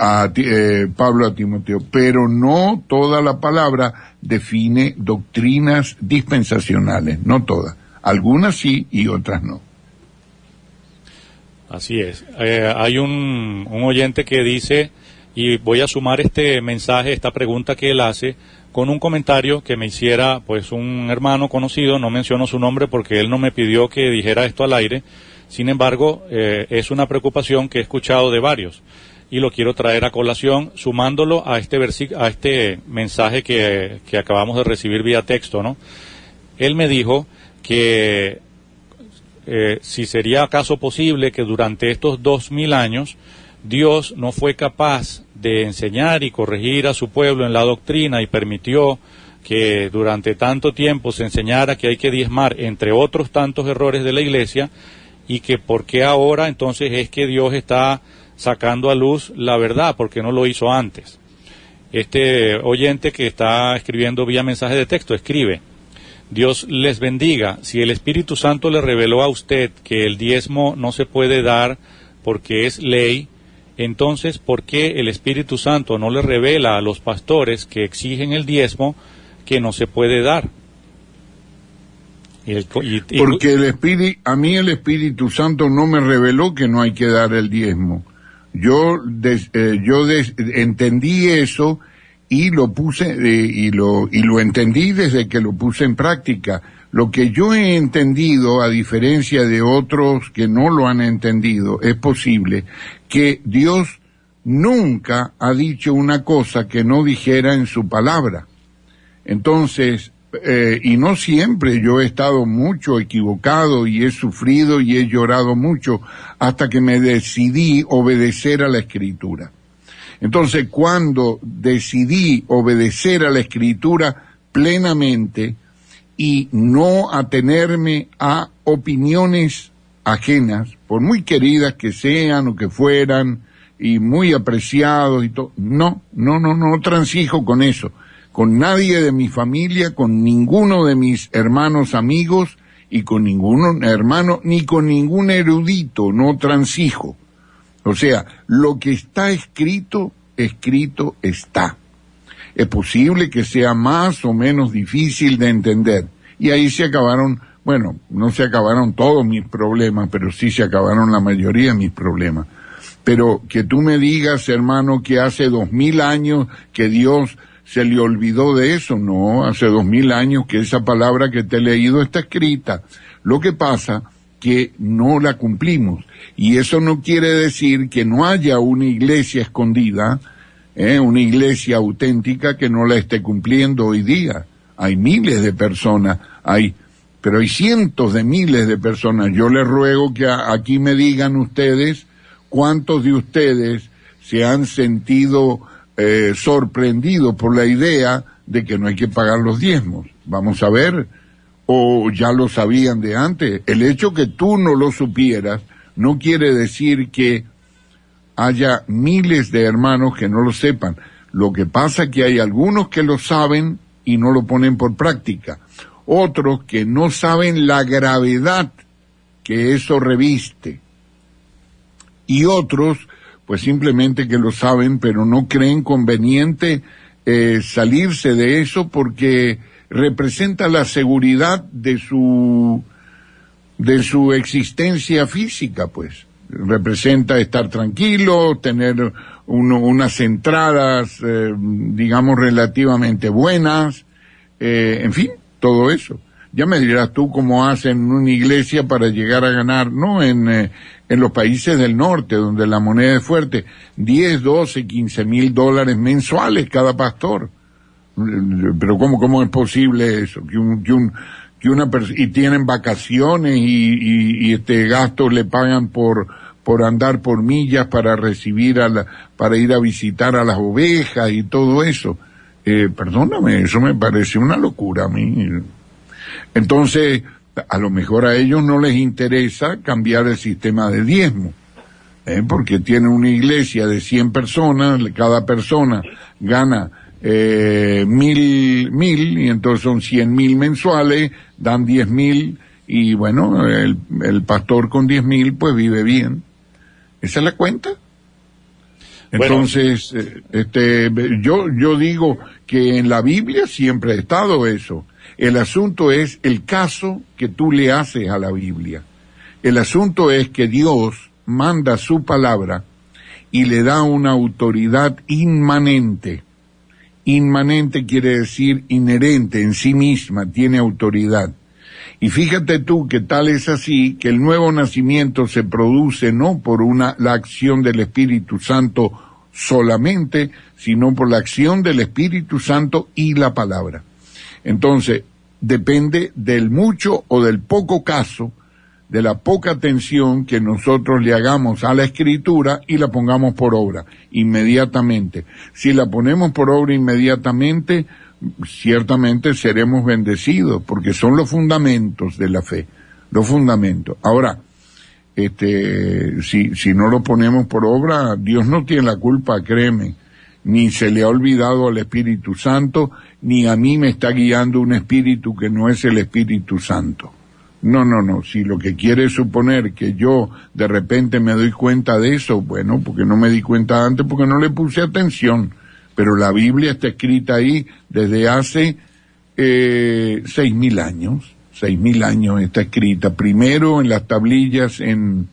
Pablo a Timoteo, pero no toda la palabra define doctrinas dispensacionales, no todas, algunas sí y otras no. Así es. Hay un oyente que dice, y voy a sumar este mensaje, esta pregunta que él hace, con un comentario que me hiciera pues un hermano conocido, no menciono su nombre porque él no me pidió que dijera esto al aire, sin embargo, es una preocupación que he escuchado de varios. Y lo quiero traer a colación, sumándolo a este mensaje que acabamos de recibir vía texto, ¿no? Él me dijo que si sería acaso posible que durante estos 2000 años Dios no fue capaz de enseñar y corregir a su pueblo en la doctrina y permitió que durante tanto tiempo se enseñara que hay que diezmar, entre otros tantos errores de la iglesia, y que por qué ahora entonces es que Dios está sacando a luz la verdad, porque no lo hizo antes. Este oyente que está escribiendo vía mensaje de texto escribe: Dios les bendiga. Si el Espíritu Santo le reveló a usted que el diezmo no se puede dar porque es ley, entonces ¿por qué el Espíritu Santo no le revela a los pastores que exigen el diezmo que no se puede dar? Porque a mí el Espíritu Santo no me reveló que no hay que dar el diezmo. Yo entendí eso y lo puse y lo entendí desde que lo puse en práctica. Lo que yo he entendido, a diferencia de otros que no lo han entendido, es posible que Dios nunca ha dicho una cosa que no dijera en su palabra. Entonces, y no siempre, yo he estado mucho equivocado y he sufrido y he llorado mucho hasta que me decidí obedecer a la Escritura. Entonces, cuando decidí obedecer a la Escritura plenamente y no atenerme a opiniones ajenas, por muy queridas que sean o que fueran, y muy apreciados y todo, no transijo con eso, con nadie de mi familia, con ninguno de mis hermanos amigos y con ningún hermano, ni con ningún erudito, no transijo. O sea, lo que está escrito, escrito está. Es posible que sea más o menos difícil de entender. Y ahí se acabaron, bueno, no se acabaron todos mis problemas, pero sí se acabaron la mayoría de mis problemas. Pero que tú me digas, hermano, que hace 2000 años que Dios se le olvidó de eso, no, hace 2000 años que esa palabra que te he leído está escrita. Lo que pasa que no la cumplimos. Y eso no quiere decir que no haya una iglesia escondida, una iglesia auténtica que no la esté cumpliendo hoy día. Hay miles de personas, pero hay cientos de miles de personas. Yo les ruego que aquí me digan ustedes cuántos de ustedes se han sentido sorprendidos por la idea de que no hay que pagar los diezmos. Vamos a ver, o ya lo sabían de antes. El hecho que tú no lo supieras no quiere decir que haya miles de hermanos que no lo sepan. Lo que pasa es que hay algunos que lo saben y no lo ponen por práctica. Otros que no saben la gravedad que eso reviste. Y otros, pues simplemente que lo saben, pero no creen conveniente salirse de eso porque representa la seguridad de su existencia física, pues. Representa estar tranquilo, tener unas entradas, digamos, relativamente buenas, en fin, todo eso. Ya me dirás tú cómo hacen una iglesia para llegar a ganar, ¿no? En los países del norte, donde la moneda es fuerte, 10, 12, 15 mil dólares mensuales cada pastor. Pero ¿cómo es posible eso? Y tienen vacaciones y gastos le pagan por andar por millas para recibir para ir a visitar a las ovejas y todo eso. Perdóname, eso me parece una locura a mí. Entonces, a lo mejor a ellos no les interesa cambiar el sistema de diezmo, porque tienen una iglesia de 100 personas, cada persona gana 1,000, y entonces son 100,000 mensuales, dan 10,000, y bueno, el pastor con 10,000 pues vive bien. Esa es la cuenta. Entonces, yo digo que en la Biblia siempre ha estado eso. El asunto es el caso que tú le haces a la Biblia. El asunto es que Dios manda su palabra y le da una autoridad inmanente. Inmanente quiere decir inherente en sí misma, tiene autoridad. Y fíjate tú que tal es así que el nuevo nacimiento se produce no por la acción del Espíritu Santo solamente, sino por la acción del Espíritu Santo y la palabra. Entonces, depende del mucho o del poco caso, de la poca atención que nosotros le hagamos a la Escritura y la pongamos por obra inmediatamente. Si la ponemos por obra inmediatamente, ciertamente seremos bendecidos, porque son los fundamentos de la fe, los fundamentos. Ahora, si no lo ponemos por obra, Dios no tiene la culpa, créeme, ni se le ha olvidado al Espíritu Santo, ni a mí me está guiando un espíritu que no es el Espíritu Santo. No, si lo que quiere es suponer que yo de repente me doy cuenta de eso, bueno, porque no me di cuenta antes, porque no le puse atención, pero la Biblia está escrita ahí desde hace 6,000 años. 6,000 años está escrita, primero en las tablillas en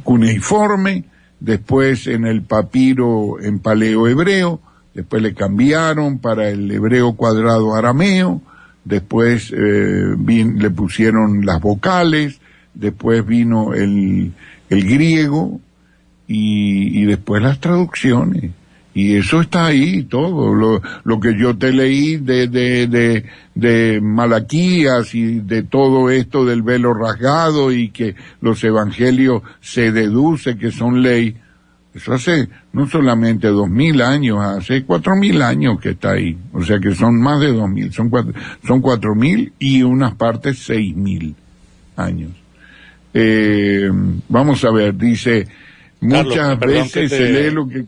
cuneiforme, después en el papiro en paleo hebreo, después le cambiaron para el hebreo cuadrado arameo, después le pusieron las vocales, después vino el griego y después las traducciones. Y eso está ahí todo, lo que yo te leí de Malaquías y de todo esto del velo rasgado y que los evangelios se deduce que son ley. Eso hace no solamente 2,000 años, hace 4,000 años que está ahí. O sea que son más de 2,000, son 4,000 y unas partes 6,000 años. Vamos a ver, dice, muchas veces se lee lo que...